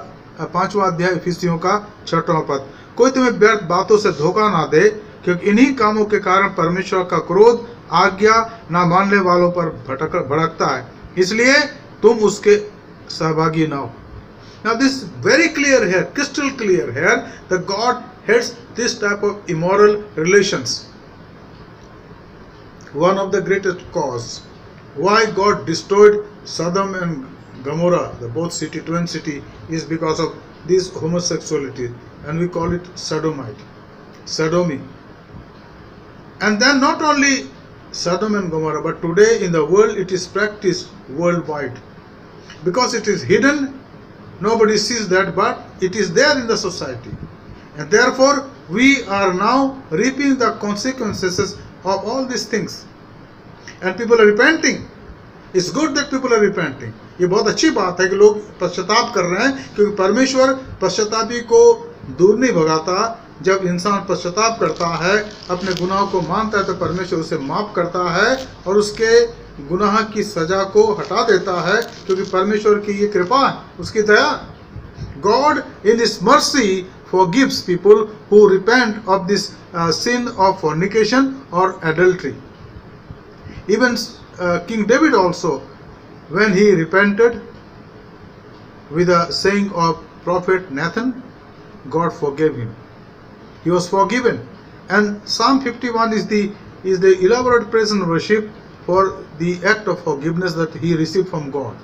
5वां अध्याय इफिसियों का 6वां पद। कोई तुम्हें व्यर्थ बातों से धोखा ना दे, क्योंकि इन्हीं कामों के कारण परमेश्वर का क्रोध आज्ञा ना मानने वालों पर भड़कता है, इसलिए तुम उसके सहभागी ना हो। Now this is very clear here, crystal clear here, that God hates this type of immoral relations. One of the greatest cause why God destroyed Sodom and Gomorrah, the both city, twin city, is because of this homosexuality, and we call it sodomy. And then not only Sodom and Gomorrah, but today in the world it is practiced worldwide. Because it is hidden, nobody sees that, but it is there in the society. And therefore, we are now reaping the consequences of all these things. And people are repenting. It's good that people are repenting. ये बहुत अच्छी बात है कि लोग पश्चाताप कर रहे हैं, क्योंकि परमेश्वर पश्चातापी को दूर नहीं भगाता। जब इंसान पश्चाताप करता है, अपने गुनाहों को मानता है, तो परमेश्वर उसे माफ करता है और उसके गुनाह की सजा को हटा देता है, क्योंकि परमेश्वर की ये कृपा है, उसकी दया। God in His mercy forgives people who repent of this sin of fornication or adultery. Even King David also, when he repented with the saying of prophet Nathan, God forgave him. He was forgiven. And Psalm 51 is the elaborate praise and worship for the act of forgiveness that he received from God.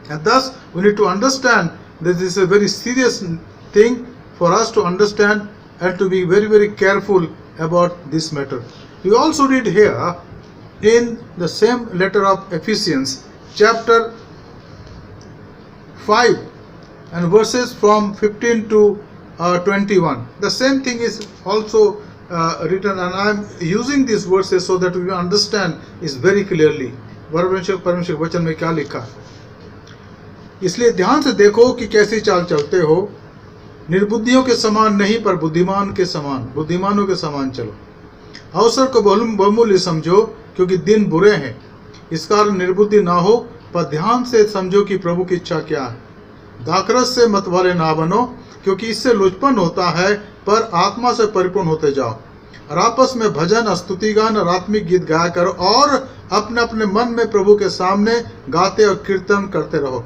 And thus we need to understand that this is a very serious thing for us to understand and to be very, very careful about this matter. We also read here in the same letter of Ephesians, chapter 5 and verses from 15 to 21. The same thing is also written, and I am using these verses so that we will understand is very clearly परमेश्वर वचन में क्या लिखा है। इसलिए ध्यान से देखो कि कैसी चाल चलते हो, निर्बुद्धियों के समान नहीं पर बुद्धिमानों के समान चलो। अवसर को बहुमूल्य समझो, क्योंकि दिन बुरे हैं। इस कारण निर्बुद्धि ना हो, पर ध्यान से समझो कि प्रभु की इच्छा क्या है। दाखरस से मतवाले ना बनो, क्योंकि इससे लुचपन होता है, पर आत्मा से परिपूर्ण होते जाओ। और आपस में भजन, स्तुतिगान और आत्मिक गीत गाया करो, और अपने अपने मन में प्रभु के सामने गाते और कीर्तन करते रहो।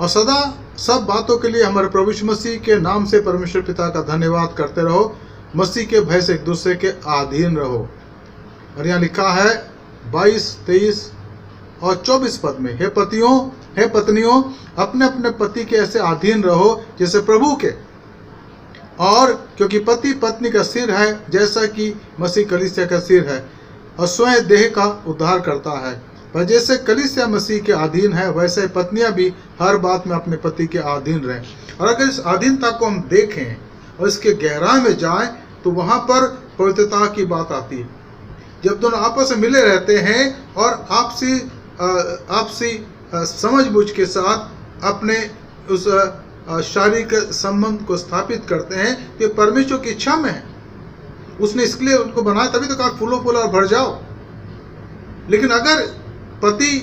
और सदा सब बातों के लिए हमारे प्रभु यीशु मसीह के नाम से परमेश्वर पिता का धन्यवाद करते रहो। मसीह के भय से एक दूसरे के अधीन रहो। और यहाँ लिखा है 22, 23 और 24 पद में, हे पत्नियों अपने अपने पति के ऐसे अधीन रहो जैसे प्रभु के। और क्योंकि पति पत्नी का सिर है, जैसा कि मसीह कलीसिया का सिर है, और स्वयं देह का उद्धार करता है। पर जैसे कलीसिया मसीह के अधीन है, वैसे पत्नियां भी हर बात में अपने पति के अधीन रहें। और अगर इस अधीनता को हम देखें और इसके गहराई में जाएं, तो वहां पर पवित्रता की बात आती है। जब दोनों आपस में मिले रहते हैं और आपसी समझबूझ के साथ अपने उस शारीरिक संबंध को स्थापित करते हैं, तो ये परमेश्वर की इच्छा में है। उसने इसके लिए उनको बनाया, तभी तो कहा फूलो फूला और भर जाओ। लेकिन अगर पति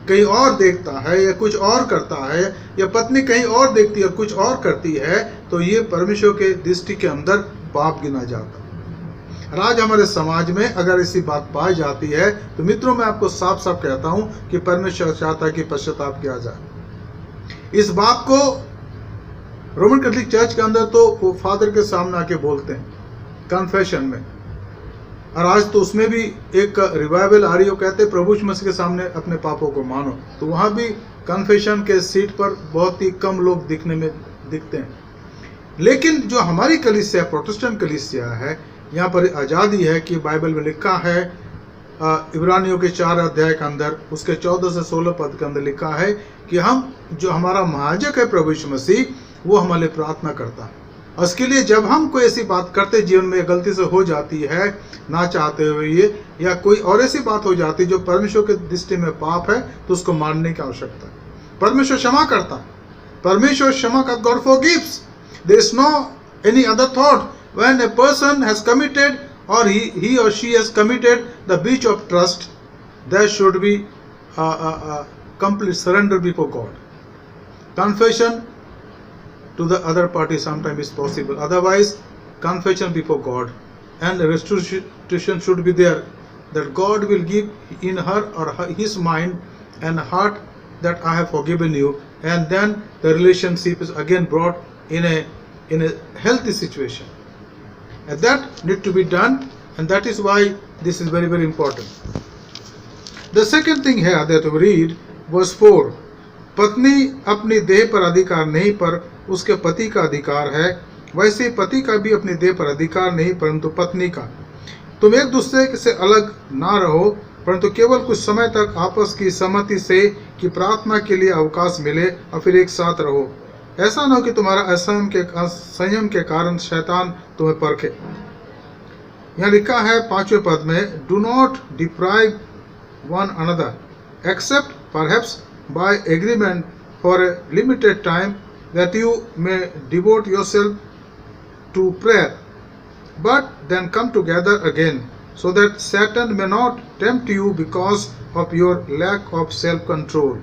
कहीं और देखता है या कुछ और करता है, या पत्नी कहीं और देखती है और कुछ और करती है, तो ये परमेश्वर के दृष्टि के अंदर पाप गिना जाता है। आज हमारे समाज में अगर ऐसी बात पाई जाती है, तो मित्रों मैं आपको साफ साफ कहता हूं कि परमेश्वर चाहता है कि पश्चाताप किया जाए। इस बात को रोमन कैथोलिक चर्च के अंदर तो वो फादर के सामने आके बोलते हैं कन्फेशन में, और आज तो उसमें भी एक रिवाइवल आ रही हो, कहते प्रभु यीशु मसीह के सामने अपने पापों को मानो। तो वहां भी कन्फेशन के सीट पर बहुत ही कम लोग दिखते हैं। लेकिन जो हमारी कलीसिया प्रोटेस्टेंट कलीसिया है, यहाँ पर आज़ादी है कि बाइबल में लिखा है, इब्रानियों के 4 अध्याय के अंदर उसके 14 से 16 पद के अंदर लिखा है कि हम जो हमारा महायाजक है प्रभु यीशु मसीह, वो हमारे लिए प्रार्थना करता है। और उसके लिए जब हम कोई ऐसी बात करते जीवन में गलती से हो जाती है ना चाहते हुए ये, या कोई और ऐसी बात हो जाती है जो परमेश्वर के दृष्टि में पाप है, तो उसको मानने की आवश्यकता है। परमेश्वर क्षमा करता है, परमेश्वर क्षमा का God forgives. There is no any other thought when a person has committed or he or she has committed the breach of trust, there should be complete surrender before God. Confession to the other party sometimes is possible, otherwise confession before God and restitution should be there, that God will give in her or his mind and heart that I have forgiven you, and then the relationship is again brought in a healthy situation. And that need to be done, and that is why this is very, very important. The second thing here that we read, verse 4, पत्नी अपनी देह पर अधिकार नहीं पर उसके पति का अधिकार है, वैसे पति का भी अपनी देह पर अधिकार नहीं परंतु पत्नी का। तुम एक दूसरे से अलग ना रहो, परंतु केवल कुछ समय तक आपस की सहमति से कि प्रार्थना के लिए अवकाश मिले, और फिर एक साथ रहो। ऐसा न हो कि तुम्हारा असंयम के कारण शैतान तुम्हें परखे। यहाँ लिखा है 5वें पद में, do not deprive one another except perhaps by agreement for a limited time that you may devote yourself to prayer, but then come together again so that Satan may not tempt you because of your lack of self-control.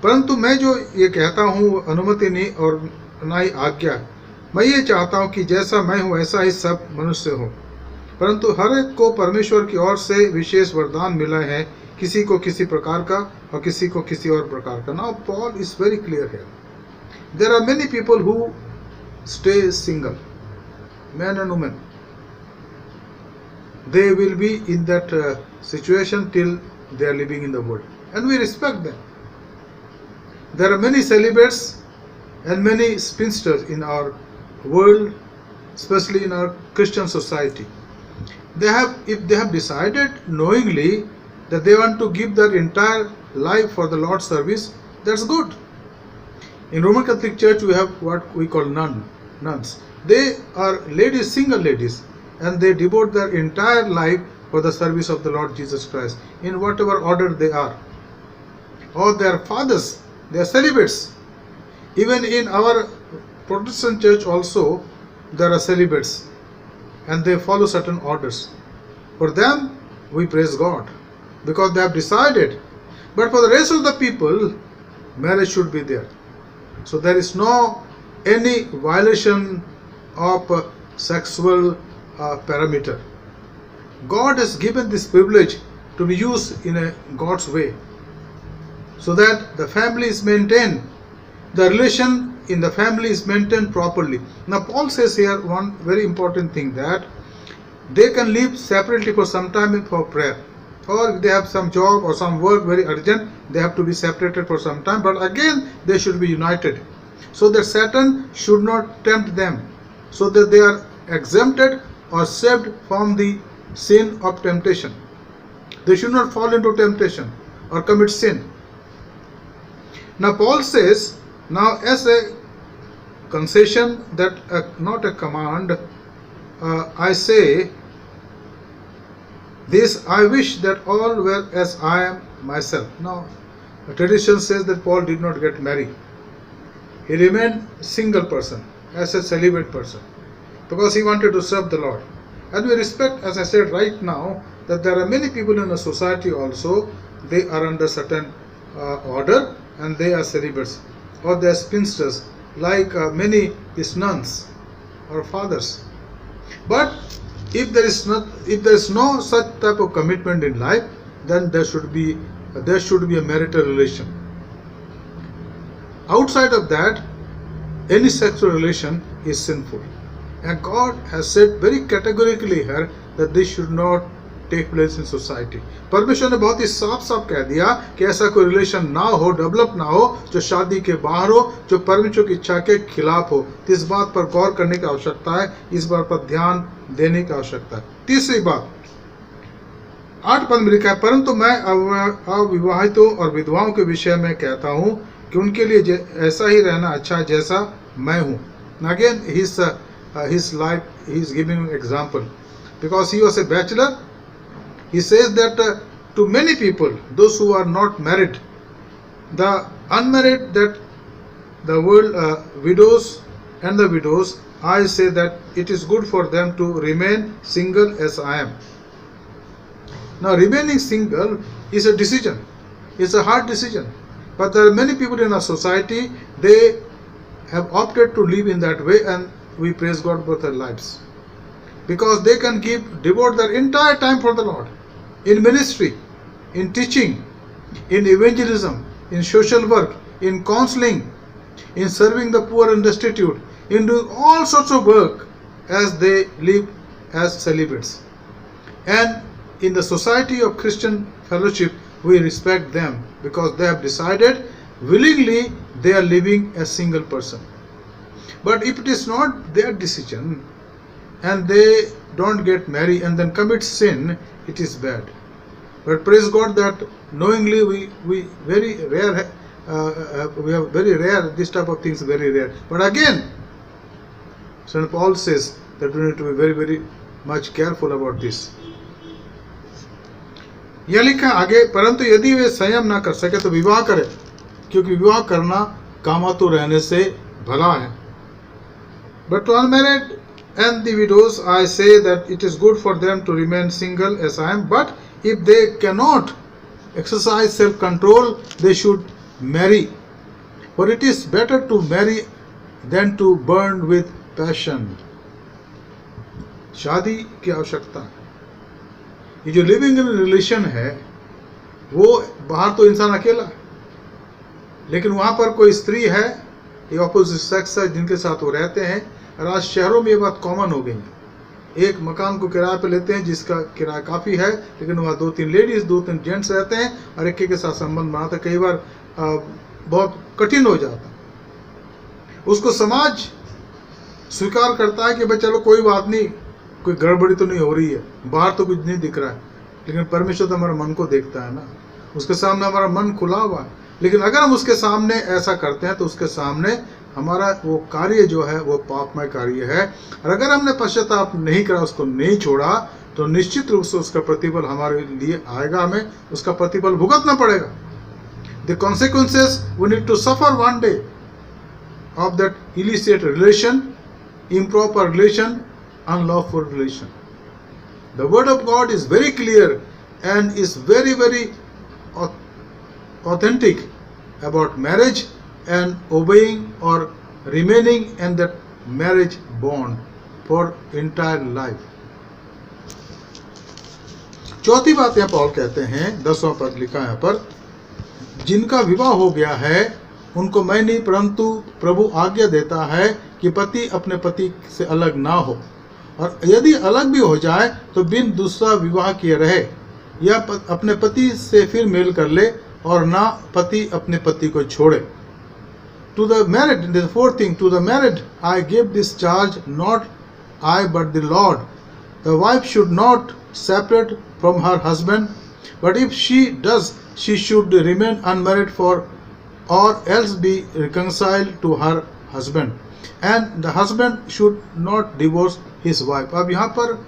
परंतु मैं जो ये कहता हूँ अनुमति नहीं और ना ही आज्ञा, मैं ये चाहता हूँ कि जैसा मैं हूँ ऐसा ही सब मनुष्य हो, परंतु हर एक को परमेश्वर की ओर से विशेष वरदान मिला है, किसी को किसी प्रकार का और किसी को किसी और प्रकार का. Now Paul is very clear here. There are many people who stay single, men and women. They will be in that situation till they are living in the world, and we respect them. There are many celibates and many spinsters in our world, especially in our Christian society. If they have decided knowingly that they want to give their entire life for the Lord's service, that's good. In Roman Catholic Church, we have what we call nuns. They are ladies, single ladies, and they devote their entire life for the service of the Lord Jesus Christ, in whatever order they are. Or their fathers, they are celibates. Even in our Protestant church also, there are celibates, and they follow certain orders. For them, we praise God, because they have decided. But for the rest of the people, marriage should be there. So there is no any violation of sexual parameter. God has given this privilege to be used in a God's way, so that the family is maintained, the relation in the family is maintained properly. Now Paul says here one very important thing, that they can live separately for some time for prayer, or if they have some job or some work very urgent, they have to be separated for some time, but again they should be united, so that Satan should not tempt them, so that they are exempted or saved from the sin of temptation. They should not fall into temptation or commit sin. Now Paul says, now as a concession, that not a command, I say this, I wish that all were as I am myself. Now the tradition says that Paul did not get married. He remained single person, as a celibate person, because he wanted to serve the Lord. And we respect, as I said right now, that there are many people in a society also, they are under certain order, and they are celibates, or they are spinsters, like many these nuns or fathers. But if there is no such type of commitment in life, then there should be a marital relation. Outside of that, any sexual relation is sinful, and God has said very categorically here that this should not take place in society. परमेश्वर ने बहुत ही साफ साफ कह दिया कि ऐसा कोई रिलेशन ना हो, डेवलप ना हो, जो शादी के बाहर हो, जो परमेश्वर की इच्छा के खिलाफ हो. इस बात पर गौर करने की आवश्यकता है, इस बात पर ध्यान देने की आवश्यकता है. तीसरी बात 8 पद में लिखा है, परंतु मैं अविवाहितों और विधवाओं के विषय में कहता हूँ कि उनके लिए ऐसा ही रहना अच्छा है जैसा मैं हूँ. Again his life, he is giving an example, because he was a bachelor. He says that to many people, those who are not married, the unmarried, that the world widows and the widows, I say that it is good for them to remain single as I am. Now remaining single is a decision. It's a hard decision. But there are many people in our society, they have opted to live in that way, and we praise God for their lives, because they can devote their entire time for the Lord, in ministry, in teaching, in evangelism, in social work, in counseling, in serving the poor and destitute, in doing all sorts of work as they live as celibates. And in the society of Christian fellowship, we respect them, because they have decided willingly they are living as single person. But if it is not their decision, and they don't get married and then commit sin, it is bad. But praise God that knowingly we very rare, we have very rare, this type of things very rare. But again, St. Paul says that we need to be very, very much careful about this. यह लिखा आगे, परंतु यदि वे संयम ना कर सके तो विवाह करे, क्योंकि विवाह करना कामातुर रहने से भला है. But to unmarried and the widows, I say that it is good for them to remain single as I am, but if they cannot exercise self-control, they should marry. For it is better to marry than to burn with passion. शादी की आवश्यकता है. ये जो लिविंग इन रिलेशन है, वो बाहर तो इंसान अकेला है, लेकिन वहाँ पर कोई स्त्री है, ये ऑपोजिट सेक्स है जिनके साथ वो रहते हैं. और आज शहरों में ये बात कॉमन हो गई है. एक मकान को किराए पे लेते हैं जिसका किराया काफ़ी है, लेकिन वहाँ 2-3 लेडीज़ 2-3 जेंट्स रहते हैं और एक के साथ संबंध बनाते. कई बार बहुत कठिन हो जाता. उसको समाज स्वीकार करता है कि भाई चलो कोई बात नहीं, कोई गड़बड़ी तो नहीं हो रही है, बाहर तो कुछ नहीं दिख रहा है, लेकिन परमेश्वर तो हमारे मन को देखता है ना. उसके सामने हमारा मन खुला हुआ है. लेकिन अगर हम उसके सामने ऐसा करते हैं तो उसके सामने हमारा वो कार्य जो है वो पापमय कार्य है. और अगर हमने पश्चाताप नहीं करा, उसको नहीं छोड़ा, तो निश्चित रूप से उसका प्रतिफल हमारे लिए आएगा. हमें उसका प्रतिफल भुगतना पड़ेगा. The consequences we need to suffer one day of that illicit relation, improper relation, unlawful relation. The word of God is very clear and is very, very authentic about marriage and obeying or remaining in that marriage bond for entire life. चौथी बात यहाँ पॉल कहते हैं, 10वां पद लिखा है यहाँ पर, जिनका विवाह हो गया है उनको मैं नहीं परंतु प्रभु आज्ञा देता है कि पति अपने पति से अलग ना हो, और यदि अलग भी हो जाए तो बिन दूसरा विवाह किए रहे, या अपने पति से फिर मेल कर ले, और ना पति अपने पति को छोड़े. To the married, the fourth thing, to the married I give this charge, not I but the Lord. The wife should not separate from her husband, but if she does, she should remain unmarried or else be reconciled to her husband, and the husband should not divorce his wife. अब यहाँ पर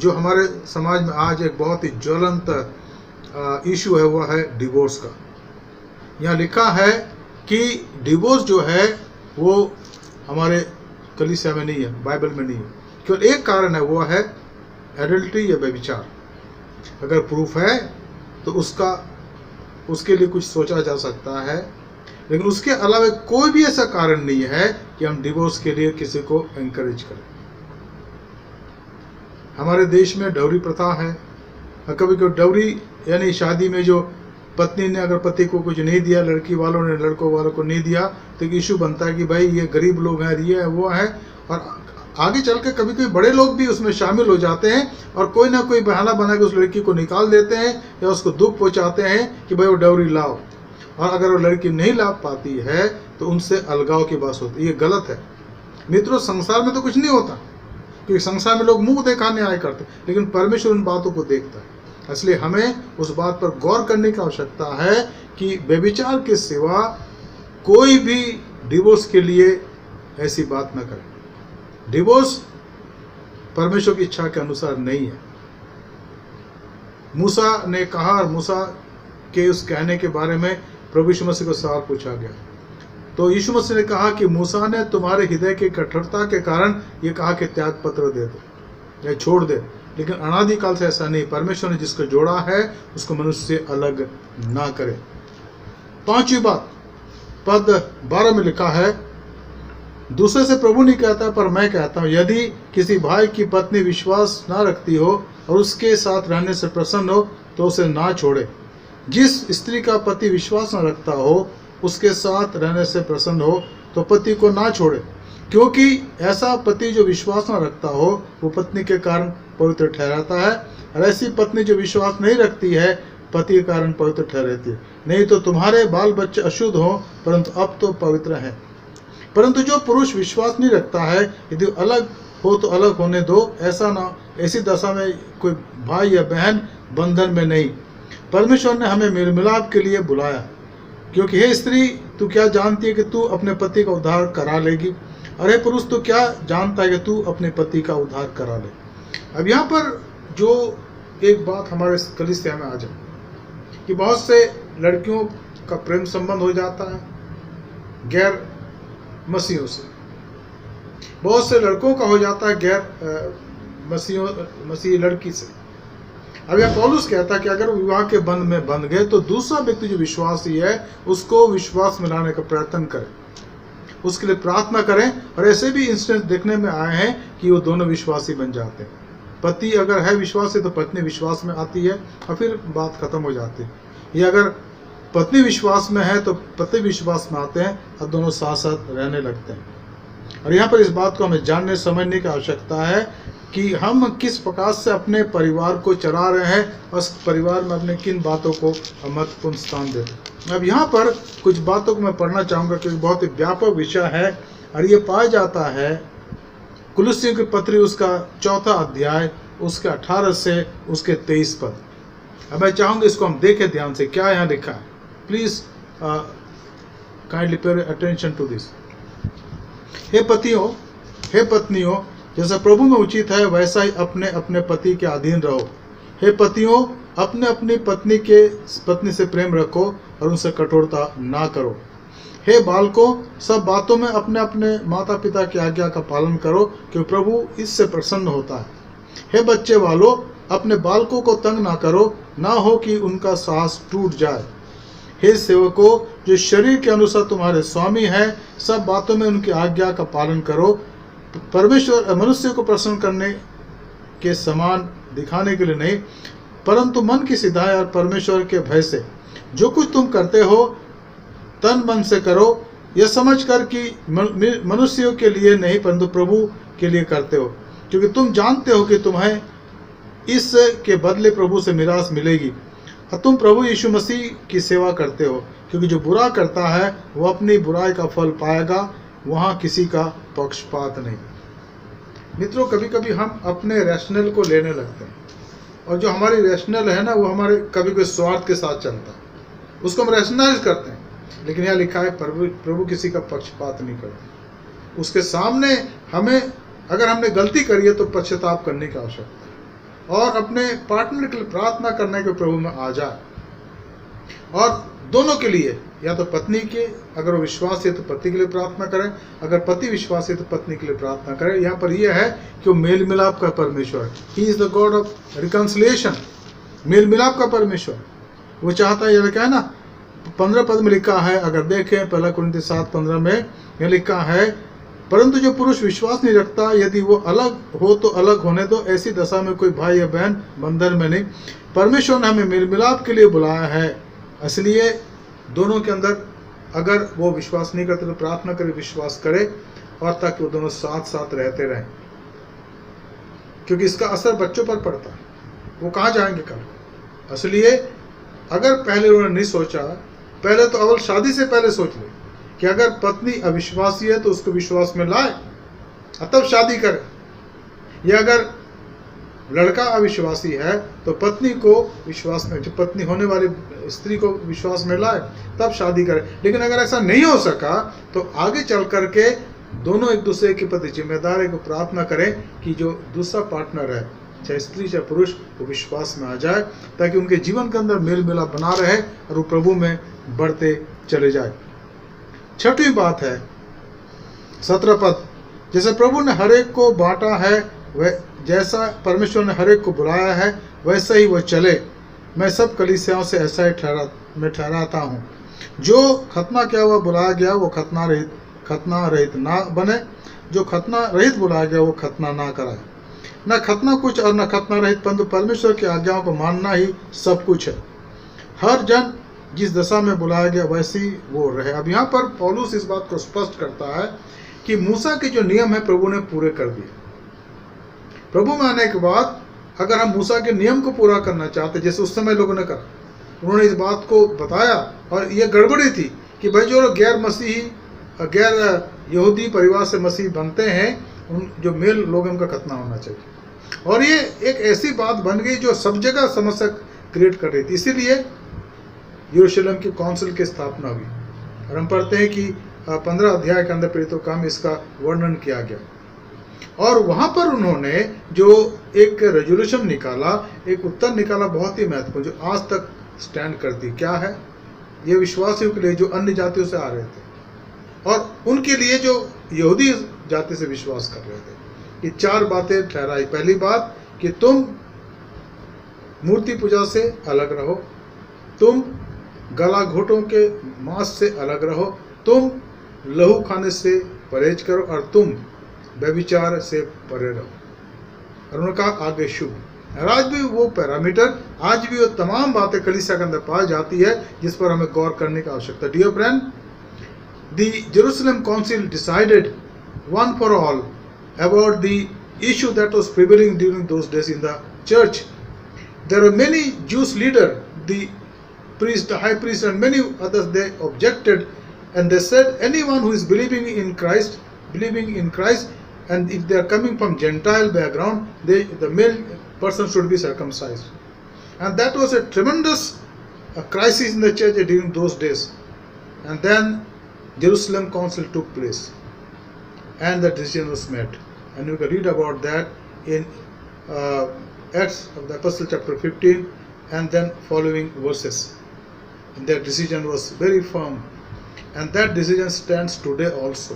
जो हमारे समाज में आज एक बहुत ही ज्वलंत इशू है वो है डिवोर्स का. यहाँ लिखा है कि डिवोर्स जो है वो हमारे कलीसिया में नहीं है, बाइबल में नहीं है. केवल एक कारण है, वो है एडल्ट्री या व्यभिचार. अगर प्रूफ है तो उसके लिए कुछ सोचा जा सकता है, लेकिन उसके अलावा कोई भी ऐसा कारण नहीं है कि हम डिवोर्स के लिए किसी को एनकरेज करें. हमारे देश में डौरी प्रथा है. कभी कभी डौरी यानी शादी में जो पत्नी ने अगर पति को कुछ नहीं दिया, लड़की वालों ने लड़कों वालों को नहीं दिया, तो एक इशू बनता है कि भाई ये गरीब लोग हैं, ये है वो है. और आगे चल के कभी कभी बड़े लोग भी उसमें शामिल हो जाते हैं और कोई ना कोई बहाना बना के उस लड़की को निकाल देते हैं या उसको दुख पहुंचाते हैं कि भाई वो डौरी लाओ. और अगर वो लड़की नहीं ला पाती है तो उनसे अलगाव की बात होती है. ये गलत है मित्रों. संसार में तो कुछ नहीं होता, क्योंकि संसार में लोग मुंह दिखाने आए करते, लेकिन परमेश्वर उन बातों को देखता है. इसलिए हमें उस बात पर गौर करने की आवश्यकता है कि व्यभिचार के सिवा कोई भी डिवोर्स के लिए ऐसी बात न करे. डिवोर्स परमेश्वर की इच्छा के अनुसार नहीं है. मूसा ने कहा, और मूसा के उस कहने के बारे में प्रभु यीशु मसीह को सवाल पूछा गया, तो यीशु मसीह ने कहा कि मूसा ने तुम्हारे हृदय की कठोरता के कारण ये कहा कि त्याग पत्र दे दो या छोड़ दे, लेकिन अनादिकाल से ऐसा नहीं. परमेश्वर ने जिसको जोड़ा है उसको मनुष्य से अलग ना करे. पांचवी बात, पद 12 में लिखा है, दूसरे से प्रभु नहीं कहता पर मैं कहता हूँ, यदि किसी भाई की पत्नी विश्वास ना रखती हो और उसके साथ रहने से प्रसन्न हो तो उसे ना छोड़े. जिस स्त्री का पति विश्वास न रखता हो उसके साथ रहने से प्रसन्न हो तो पति को ना छोड़े, क्योंकि ऐसा पति जो विश्वास न रखता हो वो पत्नी के कारण पवित्र ठहराता है, और ऐसी पत्नी जो विश्वास नहीं रखती है पति के कारण पवित्र ठहराती है. नहीं तो तुम्हारे बाल बच्चे अशुद्ध हों, परंतु अब तो पवित्र हैं. परंतु जो पुरुष विश्वास नहीं रखता है, यदि अलग हो तो अलग होने दो, ऐसा ना ऐसी दशा में कोई भाई या बहन बंधन में नहीं. परमेश्वर ने हमें मेल मिलाप के लिए बुलाया, क्योंकि हे स्त्री तू क्या जानती है कि तू अपने पति का उद्धार करा लेगी, और हे पुरुष तू क्या जानता है कि तू अपने पति का उद्धार करा ले. अब यहाँ पर जो एक बात हमारे कलीसिया में आ जाए कि बहुत से लड़कियों का प्रेम संबंध हो जाता है गैर मसीहों से. बहुत से लड़कों का हो जाता है गैर मसीही लड़की से। अब यह पौलुस कहता है कि अगर विवाह के बंध में बंध गए तो दूसरा व्यक्ति जो विश्वासी है उसको विश्वास में लाने का प्रयत्न करें, उसके लिए प्रार्थना करें। और ऐसे भी इंसिडेंट देखने में आए हैं कि वो दोनों विश्वासी बन जाते हैं। पति अगर है विश्वासी तो पत्नी विश्वास में आती है और फिर बात खत्म हो जाती है। या अगर पत्नी विश्वास में है तो पति विश्वास में आते हैं और दोनों साथ साथ रहने लगते हैं। और यहाँ पर इस बात को हमें जानने समझने की आवश्यकता है कि हम किस प्रकार से अपने परिवार को चला रहे हैं और उस परिवार में अपने किन बातों को महत्वपूर्ण स्थान देते हैं। अब यहाँ पर कुछ बातों को मैं पढ़ना चाहूँगा क्योंकि बहुत ही व्यापक विषय है और ये पाया जाता है कुलुस्सियों की पत्री उसका 4 अध्याय उसके 18 से उसके 23 पद। अब मैं चाहूँगा इसको हम देखें ध्यान से क्या यहाँ लिखा है। Please kindly pay attention to this. हे पतियों, हे पत्नियों, जैसा प्रभु में उचित है वैसा ही अपने अपने पति के अधीन रहो। हे पतियों, अपने अपनी पत्नी से प्रेम रखो और उनसे कठोरता ना करो। हे बालकों, सब बातों में अपने अपने माता पिता की आज्ञा का पालन करो क्योंकि प्रभु इससे प्रसन्न होता है। हे बच्चे वालों, अपने बालकों को तंग ना करो, ना हो कि उनका साहस टूट जाए। हे सेवकों, जो शरीर के अनुसार तुम्हारे स्वामी है, सब बातों में उनकी आज्ञा का पालन करो, परमेश्वर मनुष्य को प्रसन्न करने के समान दिखाने के लिए नहीं, परंतु मन की सिधाई और परमेश्वर के भय से। जो कुछ तुम करते हो तन मन से करो, यह समझकर कि मनुष्यों के लिए नहीं परंतु प्रभु के लिए करते हो, क्योंकि तुम जानते हो कि तुम्हें इस के बदले प्रभु से मिरास मिलेगी। और तुम प्रभु यीशु मसीह की सेवा करते हो, क्योंकि जो बुरा करता है वह अपनी बुराई का फल पाएगा, वहाँ किसी का पक्षपात नहीं। मित्रों, कभी कभी हम अपने रैशनल को लेने लगते हैं और जो हमारी रैशनल है ना वो हमारे कभी कोई स्वार्थ के साथ चलता है, उसको हम रैशनलाइज करते हैं। लेकिन यहाँ लिखा है प्रभु किसी का पक्षपात नहीं करते। उसके सामने हमें अगर हमने गलती करी है तो पश्चाताप करने की आवश्यकता है और अपने पार्टनर के लिए प्रार्थना करने के प्रभु में आ जाए। और दोनों के लिए, या तो पत्नी के अगर वो विश्वास है तो पति के लिए प्रार्थना करें, अगर पति विश्वास है तो पत्नी के लिए प्रार्थना करें। यहाँ पर यह है कि वो मेल मिलाप का परमेश्वर है। He is the God of reconciliation, मेल मिलाप का परमेश्वर। वो चाहता है, यह क्या है ना 15 पद में लिखा है, अगर देखें 1 कुरिन्थी 7:15 में यह लिखा है, परंतु जो पुरुष विश्वास नहीं रखता यदि वो अलग हो तो अलग होने दो, ऐसी दशा में कोई भाई या बहन बंधन में नहीं। परमेश्वर ने हमें मेल मिलाप के लिए बुलाया है, इसलिए दोनों के अंदर अगर वो विश्वास नहीं करते तो प्रार्थना करे, विश्वास करे, और ताकि वो दोनों साथ साथ रहते रहें, क्योंकि इसका असर बच्चों पर पड़ता है। वो कहाँ जाएंगे कल। इसलिए अगर पहले उन्होंने नहीं सोचा, पहले तो अवल शादी से पहले सोच ले कि अगर पत्नी अविश्वासी है तो उसको विश्वास में लाए तब शादी करे, या अगर लड़का अविश्वासी है तो पत्नी को विश्वास में, जो पत्नी होने वाली स्त्री को विश्वास में लाए तब शादी करे। लेकिन अगर ऐसा नहीं हो सका तो आगे चल करके दोनों एक दूसरे के प्रति जिम्मेदार है को प्रार्थना करें कि जो दूसरा पार्टनर है, चाहे स्त्री चाहे पुरुष, वो विश्वास में आ जाए ताकि उनके जीवन के अंदर मेल मिलाप बना रहे और वो प्रभु में बढ़ते चले जाए। 6वीं बात है 17 पद, जैसे प्रभु ने हरेक को बांटा है, वह जैसा परमेश्वर ने हरेक को बुलाया है वैसे ही वह चले। मैं सब कलीसियाओं से ऐसा ही ठहराता हूँ। जो खतना किया हुआ बुलाया गया वो खतना रहित ना बने, जो खतना रहित बुलाया गया वो खतना ना कराए। न खतना कुछ और न खतना रहित, परंतु परमेश्वर की आज्ञाओं को मानना ही सब कुछ है। हर जन जिस दशा में बुलाया गया वैसी वो रहे। अब यहाँ पर पौलुस इस बात को स्पष्ट करता है कि मूसा के जो नियम है प्रभु ने पूरे कर दिए। प्रभु में आने के बाद अगर हम मूसा के नियम को पूरा करना चाहते, जैसे उस समय लोगों ने कहा, उन्होंने इस बात को बताया और ये गड़बड़ी थी कि भाई जो गैर यहूदी परिवार से मसीह बनते हैं, उन जो मेल लोग उनका खतना होना चाहिए। और ये एक ऐसी बात बन गई जो सब जगह समस्या क्रिएट कर रही थी। इसीलिए यरूशलेम की काउंसिल की स्थापना हुई और हम पढ़ते हैं कि 15 अध्याय के अंदर प्रेरितों का इसका वर्णन किया गया। और वहाँ पर उन्होंने जो एक रेजोल्यूशन निकाला, एक उत्तर निकाला बहुत ही महत्वपूर्ण, जो आज तक स्टैंड करती। क्या है ये? विश्वासियों के लिए जो अन्य जातियों से आ रहे थे और उनके लिए जो यहूदी जाति से विश्वास कर रहे थे। ये 4 बातें ठहराई। पहली बात कि तुम मूर्ति पूजा से अलग रहो, तुम गला घोटों के मांस से अलग रहो, तुम लहू खाने से परहेज करो और तुम व्यभिचार से परे रहो। और उन्होंने कहा आगे शुभ। और आज भी वो पैरामीटर, आज भी वो तमाम बातें कलीसिया के अंदर पाई जाती है जिस पर हमें गौर करने की आवश्यकता है। Dear friend, the Jerusalem council decided one for all about the issue that was prevailing during those days in the church. There were many Jewish leaders, the priest, the high priest and many others, they objected and they said anyone who is believing in Christ and if they are coming from Gentile background, the male person should be circumcised. And that was a tremendous crisis in the church during those days. And then Jerusalem Council took place and the decision was made, and you can read about that in Acts of the Apostle chapter 15 and then following verses. And that decision was very firm, and that decision stands today also.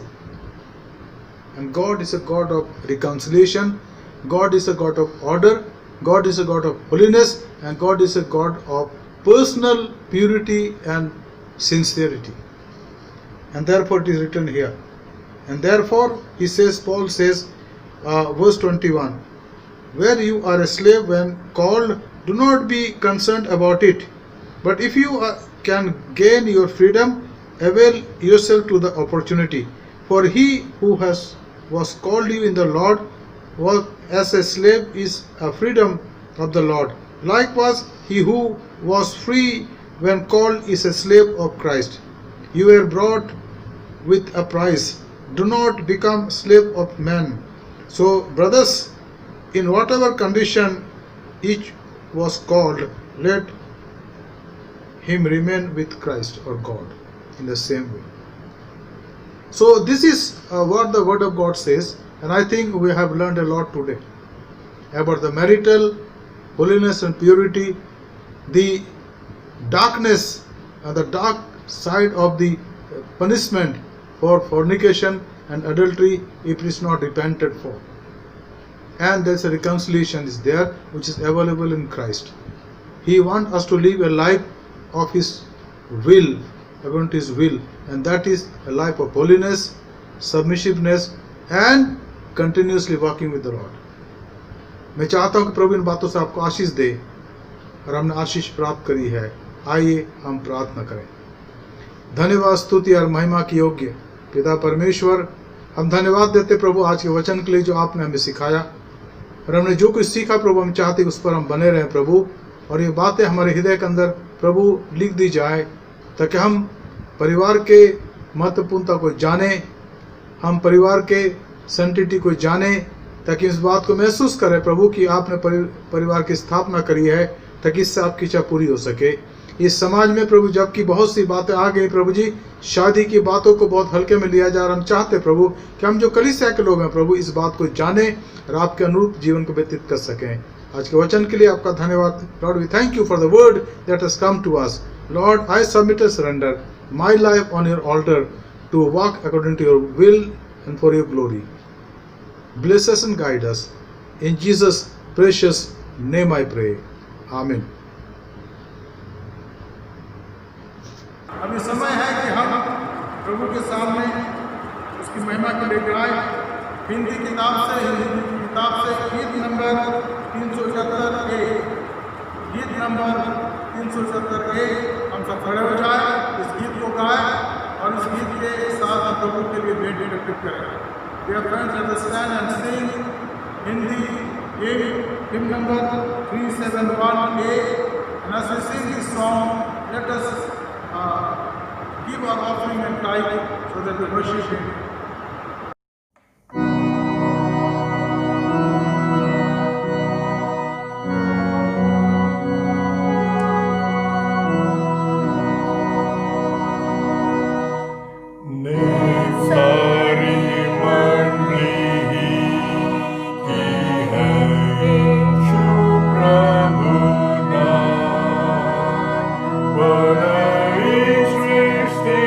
And God is a God of reconciliation, God is a God of order, God is a God of holiness, and God is a God of personal purity and sincerity. And therefore it is written here. And therefore, he says, Paul says, verse 21, where you are a slave when called, do not be concerned about it. But if you can gain your freedom, avail yourself to the opportunity. For he who was called you in the Lord was as a slave is a freedom of the Lord. Likewise, he who was free when called is a slave of Christ. You were brought with a price. Do not become slave of men. So, brothers, in whatever condition each was called, let him remain with Christ or God in the same way. So, this is what the Word of God says, and I think we have learned a lot today about the marital holiness and purity, the darkness and the dark side of the punishment for fornication and adultery if it is not repented for. And there is a reconciliation is there which is available in Christ. He wants us to live a life of His will, according to His will, and that is a life of holiness, submissiveness and continuously walking with the Lord. मैं चाहता हूँ कि प्रभु इन बातों से आपको आशीष दे, और हमने आशीष प्राप्त करी है। आइए हम प्रार्थना करें। धन्यवाद, स्तुति और महिमा की योग्य पिता परमेश्वर, हम धन्यवाद देते प्रभु आज के वचन के लिए जो आपने हमें सिखाया, और हमने जो कुछ सीखा प्रभु हम चाहते उस पर हम बने रहें प्रभु, और ये बातें हमारे हृदय के अंदर प्रभु लिख दी जाए ताकि हम परिवार के महत्वपूर्णता को जाने, हम परिवार के सेंटिटी को जाने, ताकि इस बात को महसूस करें प्रभु कि आपने परिवार की स्थापना करी है ताकि इससे आपकी इच्छा पूरी हो सके। इस समाज में प्रभु जबकि बहुत सी बातें आ गई प्रभु जी, शादी की बातों को बहुत हल्के में लिया जा रहा, हम चाहते प्रभु कि हम जो कलीसिया के लोग हैं प्रभु इस बात को जाने और आपके अनुरूप जीवन को व्यतीत कर सकें। आज के वचन के लिए आपका धन्यवाद Lord. We thank you for the word that has come to us Lord. I submit and surrender my life on your altar to walk according to your will and for your glory. Bless us and guide us. In Jesus' precious name I pray. Amen. अभी समय है कि हम प्रभु के सामने उसकी महिमा को लेकर आए। हिंदी किताब से गीत नंबर 377 ए, गीत नंबर 377 ए, हम सब खड़े हो जाए, इस गीत को गाएं और इस गीत के साथ प्रभु के लिए भेंट अर्पित करें। Dear friends, let us stand and sing hymn number 371A. And as we sing this song, let us give our offering and tithe so that we worship Him. But I is Christi,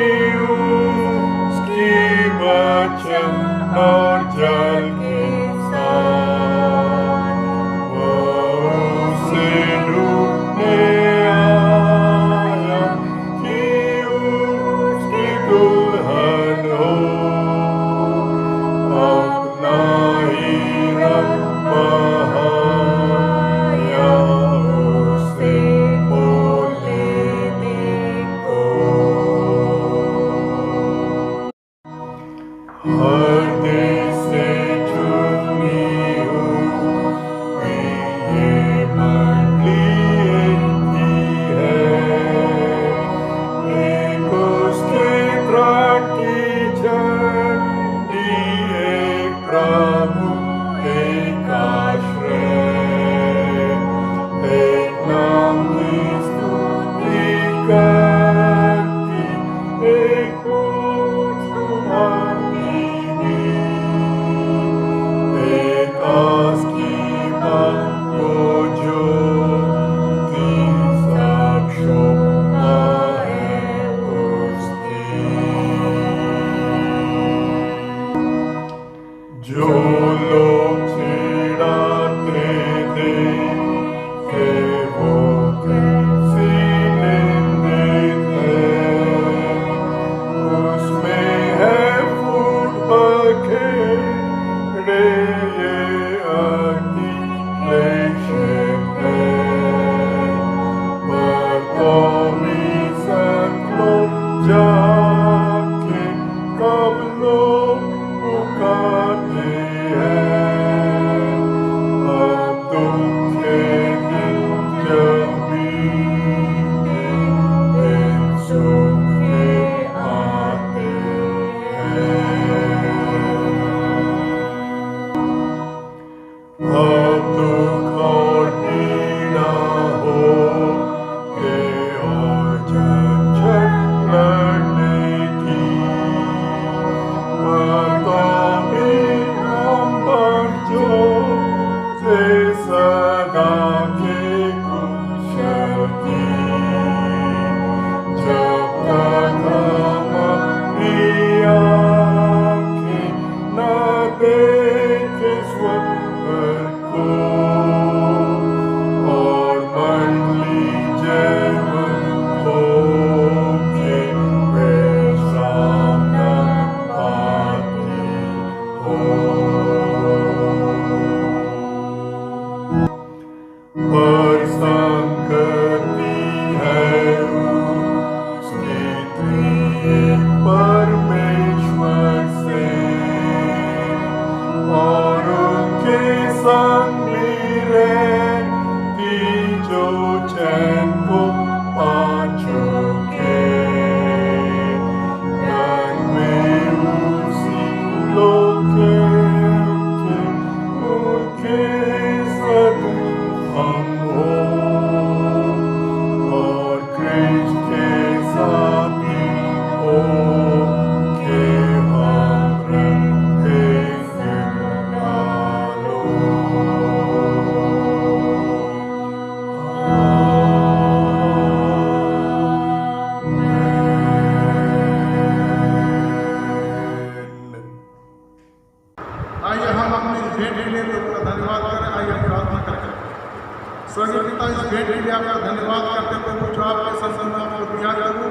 स्वर्गीय पिता, इस भेंट के लिए आपका धन्यवाद करते प्रभु, जो आपके संसद में आपको दिया प्रभु,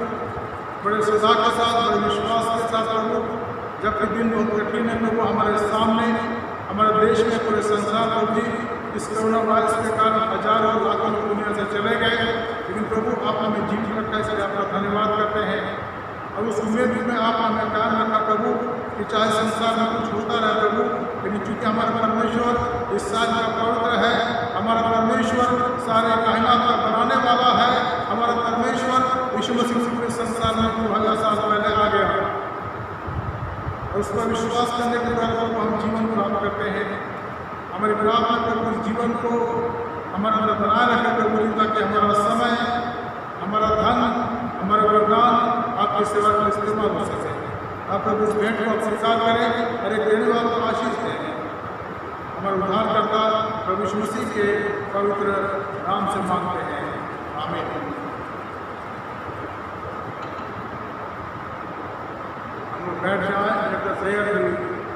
बड़े सदा के साथ, बड़े विश्वास के साथ प्रभु, जबकि दिन बहुत कठिन है प्रभु हमारे सामने, हमारे देश में, पूरे संसार प्रभु जी, इस कोरोना वायरस के कारण हजारों लाखों लोग दुनिया से चले गए, लेकिन प्रभु आप हमें जीवित रखा, इसलिए आपका धन्यवाद करते हैं। और उस उम्मीद में आप हमें कायम रखा प्रभु कि चाहे संसार में कुछ होता रहे प्रभु, लेकिन चूंकि हमारा परमेश्वर इस साल का पवित्र है, हमारा परमेश्वर सारे कायनात का बनाने वाला है, हमारा परमेश्वर यीशु मसीह के संसार में 2000 साल पहले आ गया, और उस पर विश्वास करने के द्वारा हम जीवन प्राप्त करते हैं। हमारी प्रार्थना प्रभु इस जीवन को हमारे अंदर बनाए रखे प्रभु, ताकि हमारा समय, हमारा धन, हमारा वरदान आपकी सेवा का इस्तेमाल हो सके। आप प्रभु इस भेंट को स्वीकार करें और एक देने वालों को आशीष दें। हमारे उद्धारकर्ता प्रभु यीशु मसीह के पवित्र नाम से मांगते हैं, आमीन। हम लोग बैठ जाएं।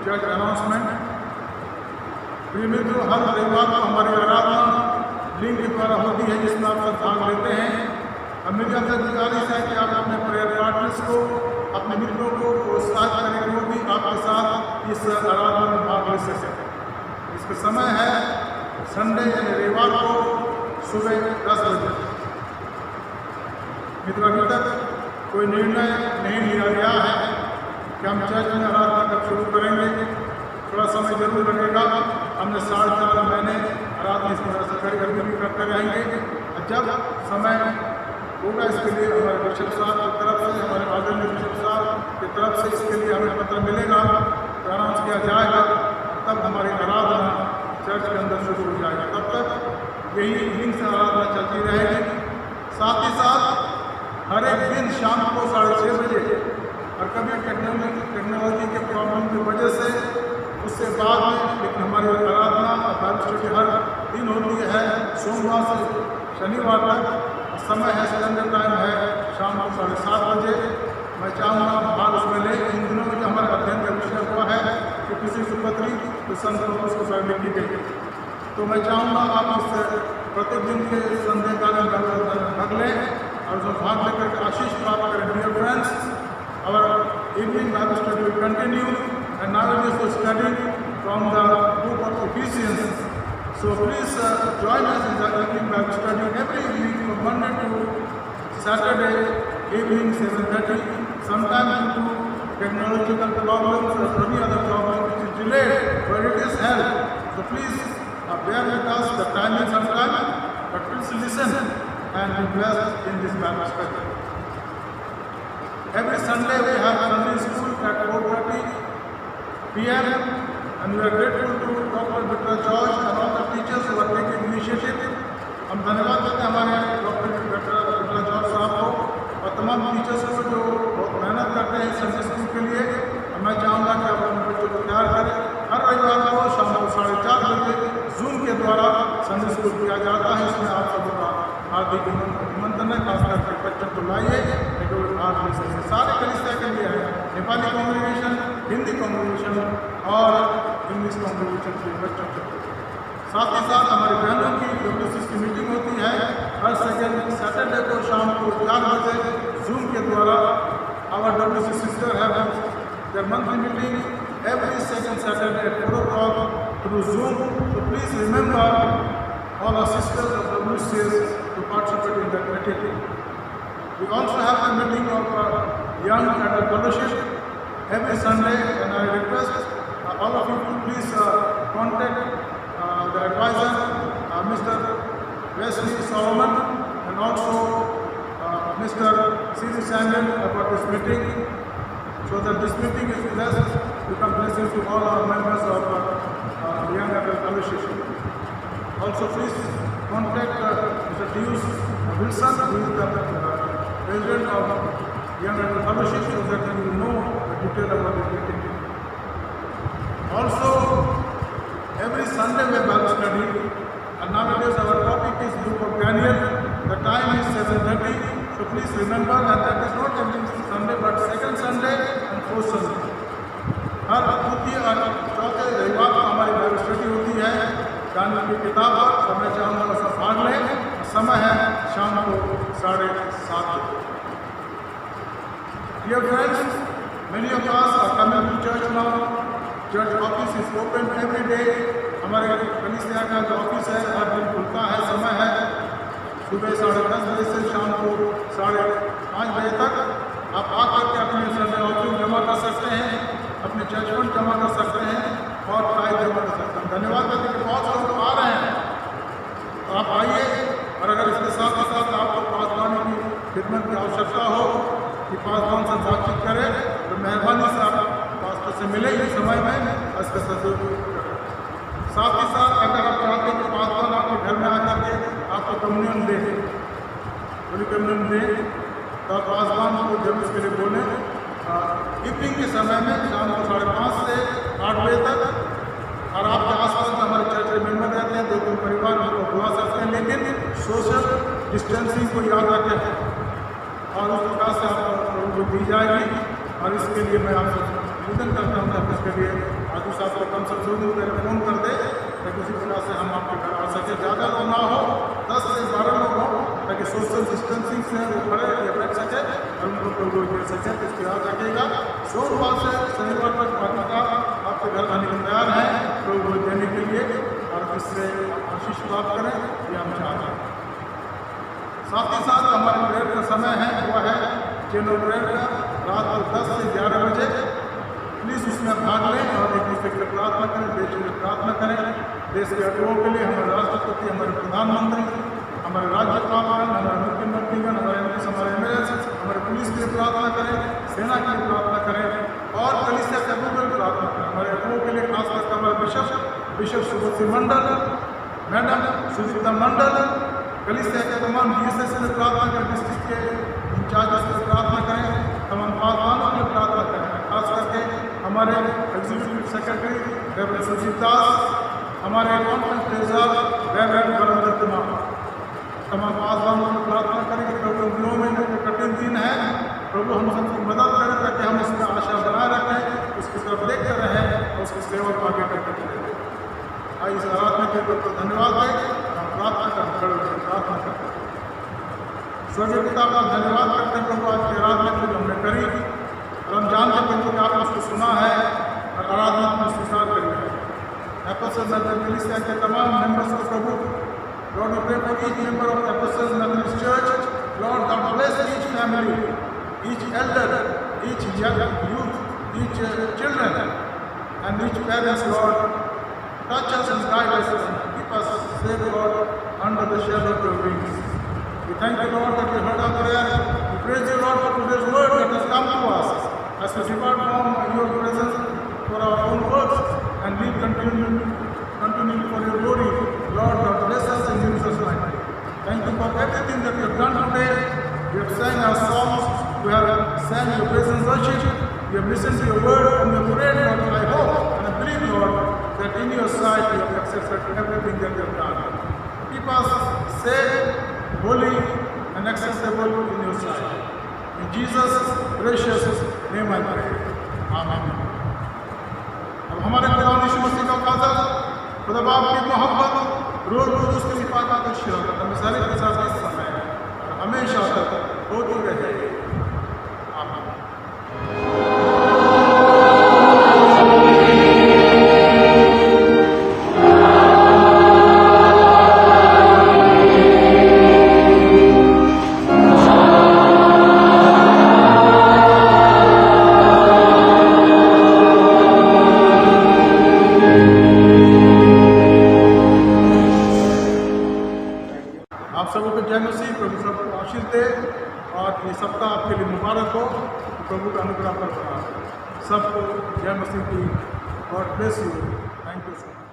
Church announcement. प्रिय मित्रों, हर रविवार को हमारी आराधना लिंक के द्वारा होती है, जिसमें आप सब भाग लेते हैं। अब मेरी आपसे गुजारिश है कि आप अपने प्रेयर पार्टनर्स को, अपने मित्रों को प्रोत्साहित करें कि वो भी आपके साथ इस आराधना में भाग ले सकें। इसका समय है संडे यानी रविवार को सुबह 10 बजे। मित्र, अभी तक कोई निर्णय नहीं लिया गया है कि हम चर्च में आराधना कब शुरू करेंगे। थोड़ा समय जरूर लगेगा। हमने 4.5 महीने आराधना इस तरह से करी, अभी भी करते रहेंगे। जब समय होगा इसके लिए हमारे बिशप साहब की तरफ से, हमारे आदरणीय बिशप साहब की तरफ से इसके लिए हमें पत्र मिलेगा, अनाउंस किया जाएगा, तब हमारी आराधना चर्च के अंदर शुरू हो जाएगा। तब तक यही दिन से आराधना चलती रहेगी। साथ ही साथ हर एक दिन शाम को 6:30 बजे, और कभी टेक्नोलॉजी के प्रॉब्लम की वजह से उससे बाद में, लेकिन हमारी आराधना और बाइबल स्टडी हर दिन होती है, सोमवार से शनिवार तक। समय है, स्टैंडर्ड टाइम है शाम को 7:30 बजे। मैं चाहूँगा भाग उसमें ले। इन दिनों में जो हमारा अध्ययन का विषय हुआ है कि किसी सुपत्री तो संतोष को पढ़ने की गई, तो मैं चाहूँगा आप इस प्रतिदिन के संध्या काल में भाग लें और उसमें भाग लेकर आशीष प्राप्त करें। Dear friends, our evening Bible study will continue, and now it is to study from the book of Ephesians. So please join us in the evening Bible study every evening from Monday to Saturday evening 7:30. Sometimes due to technological problems or any other problem which is delayed, but it is held. So please bear with us the timing sometime, but please listen and be blessed in this Bible study. Every Sunday we have Sunday school at 4:30 p.m. and we are grateful to Dr. Victor George and all the teachers who are taking initiative. हम धन्यवाद देते हैं हमारे डॉक्टर विक्टर जॉर्ज साहब को और तमाम टीचर्स को जो बहुत मेहनत करते हैं संडे स्कूल के लिए। मैं चाहूँगा कि आप अपने बच्चों को तैयार करें। हर रविवार को शाम को 4:30 बजे जूम के द्वारा संडे स्कूल किया जाता है। इसमें आप सबका हार्दिक निमंत्रण है। खास करके बच्चों को लाइए, सारे कलिसिया के लिए है, नेपाली कॉन्ग्रीगेशन, हिंदी कॉन्ग्रीगेशन और इंग्लिश कॉन्ग्रीगेशन के बच्चों के। साथ ही साथ हमारे बहनों की डब्ल्यूसीसी की मीटिंग होती है हर सेकेंड सैटरडे को शाम को 4 बजे जूम के द्वारा। आवर डब्ल्यूसीसी सिस्टर है their monthly meeting every second Saturday at 4 o'clock through Zoom. So please remember all our sisters of WCS to participate in that meeting. We also have a meeting of Young Adult Fellowship every Sunday, and I request all of you to please contact the advisor, Mr. Wesley Solomon, and also Mr. C.D. Samuel about this meeting, so that this meeting is blessed, become blessings to all our members of Young Adult Fellowship. Also please contact Mr. Pius Wilson, who is the president of Young Adult Fellowship, so that you will know the detail about this meeting. Also, every Sunday we have Bible study, and nowadays our topic is Book of Daniel. The time is 7:30, so please remember that that is not every Sunday, but second Sunday and fourth Sunday. हर द्वितीय और चौथे रविवार को हमारी बाइबल स्टडी होती है दानियल की किताब पर। तो मैं चाहूँगा उसका भाग लें। समय है शाम को 7:30 बजे। Dear friends, many of us are coming to church now. Church office is open every day. हमारे कलीसिया का जो ऑफिस है हर दिन खुलता है। समय है सुबह 10:30 बजे से शाम को 5:30 बजे तक। आप आकर के अपने संडे ऑफिस जमा कर सकते हैं, अपने चर्च फंड जमा कर सकते हैं और प्राइज जमा कर सकते हैं। धन्यवाद करते हैं कि बहुत लोग आ रहे हैं, तो आप आइए। और अगर इसके साथ साथ आपको पासवान की खिदमत की आवश्यकता हो कि पासवान से बातचीत करें, तो मेहरबानी से आप पासवान से मिले इस समय में इसका सदुपयोग करें। साथ ही साथ अगर आप चाहते हैं कि पासवान आपके घर में आकर के आपको कम्युनियन दे, पूरी कम्युनियन दे, तो आप पासवान को जरूर इसके लिए बोलें। इवनिंग के समय में शाम को 5:30 से 8 बजे तक। और आपके आसपास में हमारे चर्च के मेंबर रहते हैं, 2-3 परिवार उनको बुला सकते हैं, लेकिन सोशल डिस्टेंसिंग को याद रखें और उस प्रकार से आपको दी जाएगी। और इसके लिए मैं आपसे निवेदन करता हूँ कि इसके लिए आदि साहब को कम से कम 2 दिन पहले फ़ोन कर दे, सोशल डिस्टेंसिंग से वो खड़े या बैठ सके और उनको प्रभु दे सके, तो इसकी याद रखिएगा। सोमवार से शनिवार तक माता आपके घर आने को तैयार है प्रभु देने के लिए, और इससे आशीष प्राप्त करें, ये हम चाहते हैं। साथ ही साथ हमारे प्रेयर का समय है, वो है चैनल प्रेयर का, रात को 10 से 11 बजे। प्लीज़ उसमें भाग लें और एक दूसरे के लिए प्रार्थना करें, देश के लिए प्रार्थना करें, देश के अगुओं के लिए, हमारे राष्ट्रपति, हमारे प्रधानमंत्री, हमारे राज्यपाल, हमारे मुख्यमंत्रीगण, हमारे एमएस, हमारे एमएलए, हमारे पुलिस के लिए प्रार्थना करें, सेना के लिए प्रार्थना करें और कलीसिया के अगुओं के लिए प्रार्थना करें। हमारे अगुओं के लिए खास करके हमारे बिशप सुबोधि मंडल, मैडम सुजीता मंडल, कलीसिया के तमाम डीएसएस के लिए प्रार्थना करें, डिस्ट्रिक्ट के इंचार्ज के लिए प्रार्थना करें, तमाम पासवानों के लिए प्रार्थना करें, खास करके हमारे एग्जीक्यूटिव सेक्रेटरी रेवरेंड सुजीत दास, हमारे conference treasurer reverend Balwant Kumar, तमाम पासवानों को प्रार्थना करें कि प्रभु दिनों में जो कठिन दिन है, प्रभु हम सबकी मदद करें ताकि हम इसमें आशा बनाए रखें, उसकी तरफ देखते रहें और उसकी सेवा को आगे करते रहें। आइए इस आराधना के प्रति धन्यवाद दें, हम प्रार्थना करें, प्रार्थना करते हैं। स्वर्गीय पिता का धन्यवाद करते हैं प्रभु आज की आराधना के लिए हमने करी, और हम जानते हैं प्रभु कि आपने उसको सुना है और आराधना में स्वीकार करी है। एपोस्टल मेथोडिस्ट के तमाम मेंबर्स को प्रभु, Lord we pray for each member of Apostle Methodist Church, Lord God bless each family, each elder, each youth, each children and each parents, Lord touch us and guide us and keep us safe, Lord, under the shadow of your wings. We thank you, Lord, that you heard our prayer. We praise you, Lord, for today's word that has come to us as we depart from your presence for our own works and live continually for your glory. Lord, God bless us and use us mightily. Thank you for everything that you have done today. We have sang our songs, we have sang your praise and worship, we have listened to your word and we have prayed, Lord. I hope and I believe, Lord, that in your sight you have accepted everything that you have done. Keep us safe, holy, and acceptable in your sight. In Jesus' precious name I pray. Amen. अब हमारे खुदा यीशु मसीह का खासा, खुदा बाप की मोहब्बत, रोज रोज उसकी सिफात का शरण हमें सारे के साथ इस समय और हमेशा तक होती रहेगी। आमीन। और ये सप्ताह आपके लिए मुबारक हो, प्रभु का अनुग्रह पर बना सबको जय मसीह की। God bless you. Thank you so much.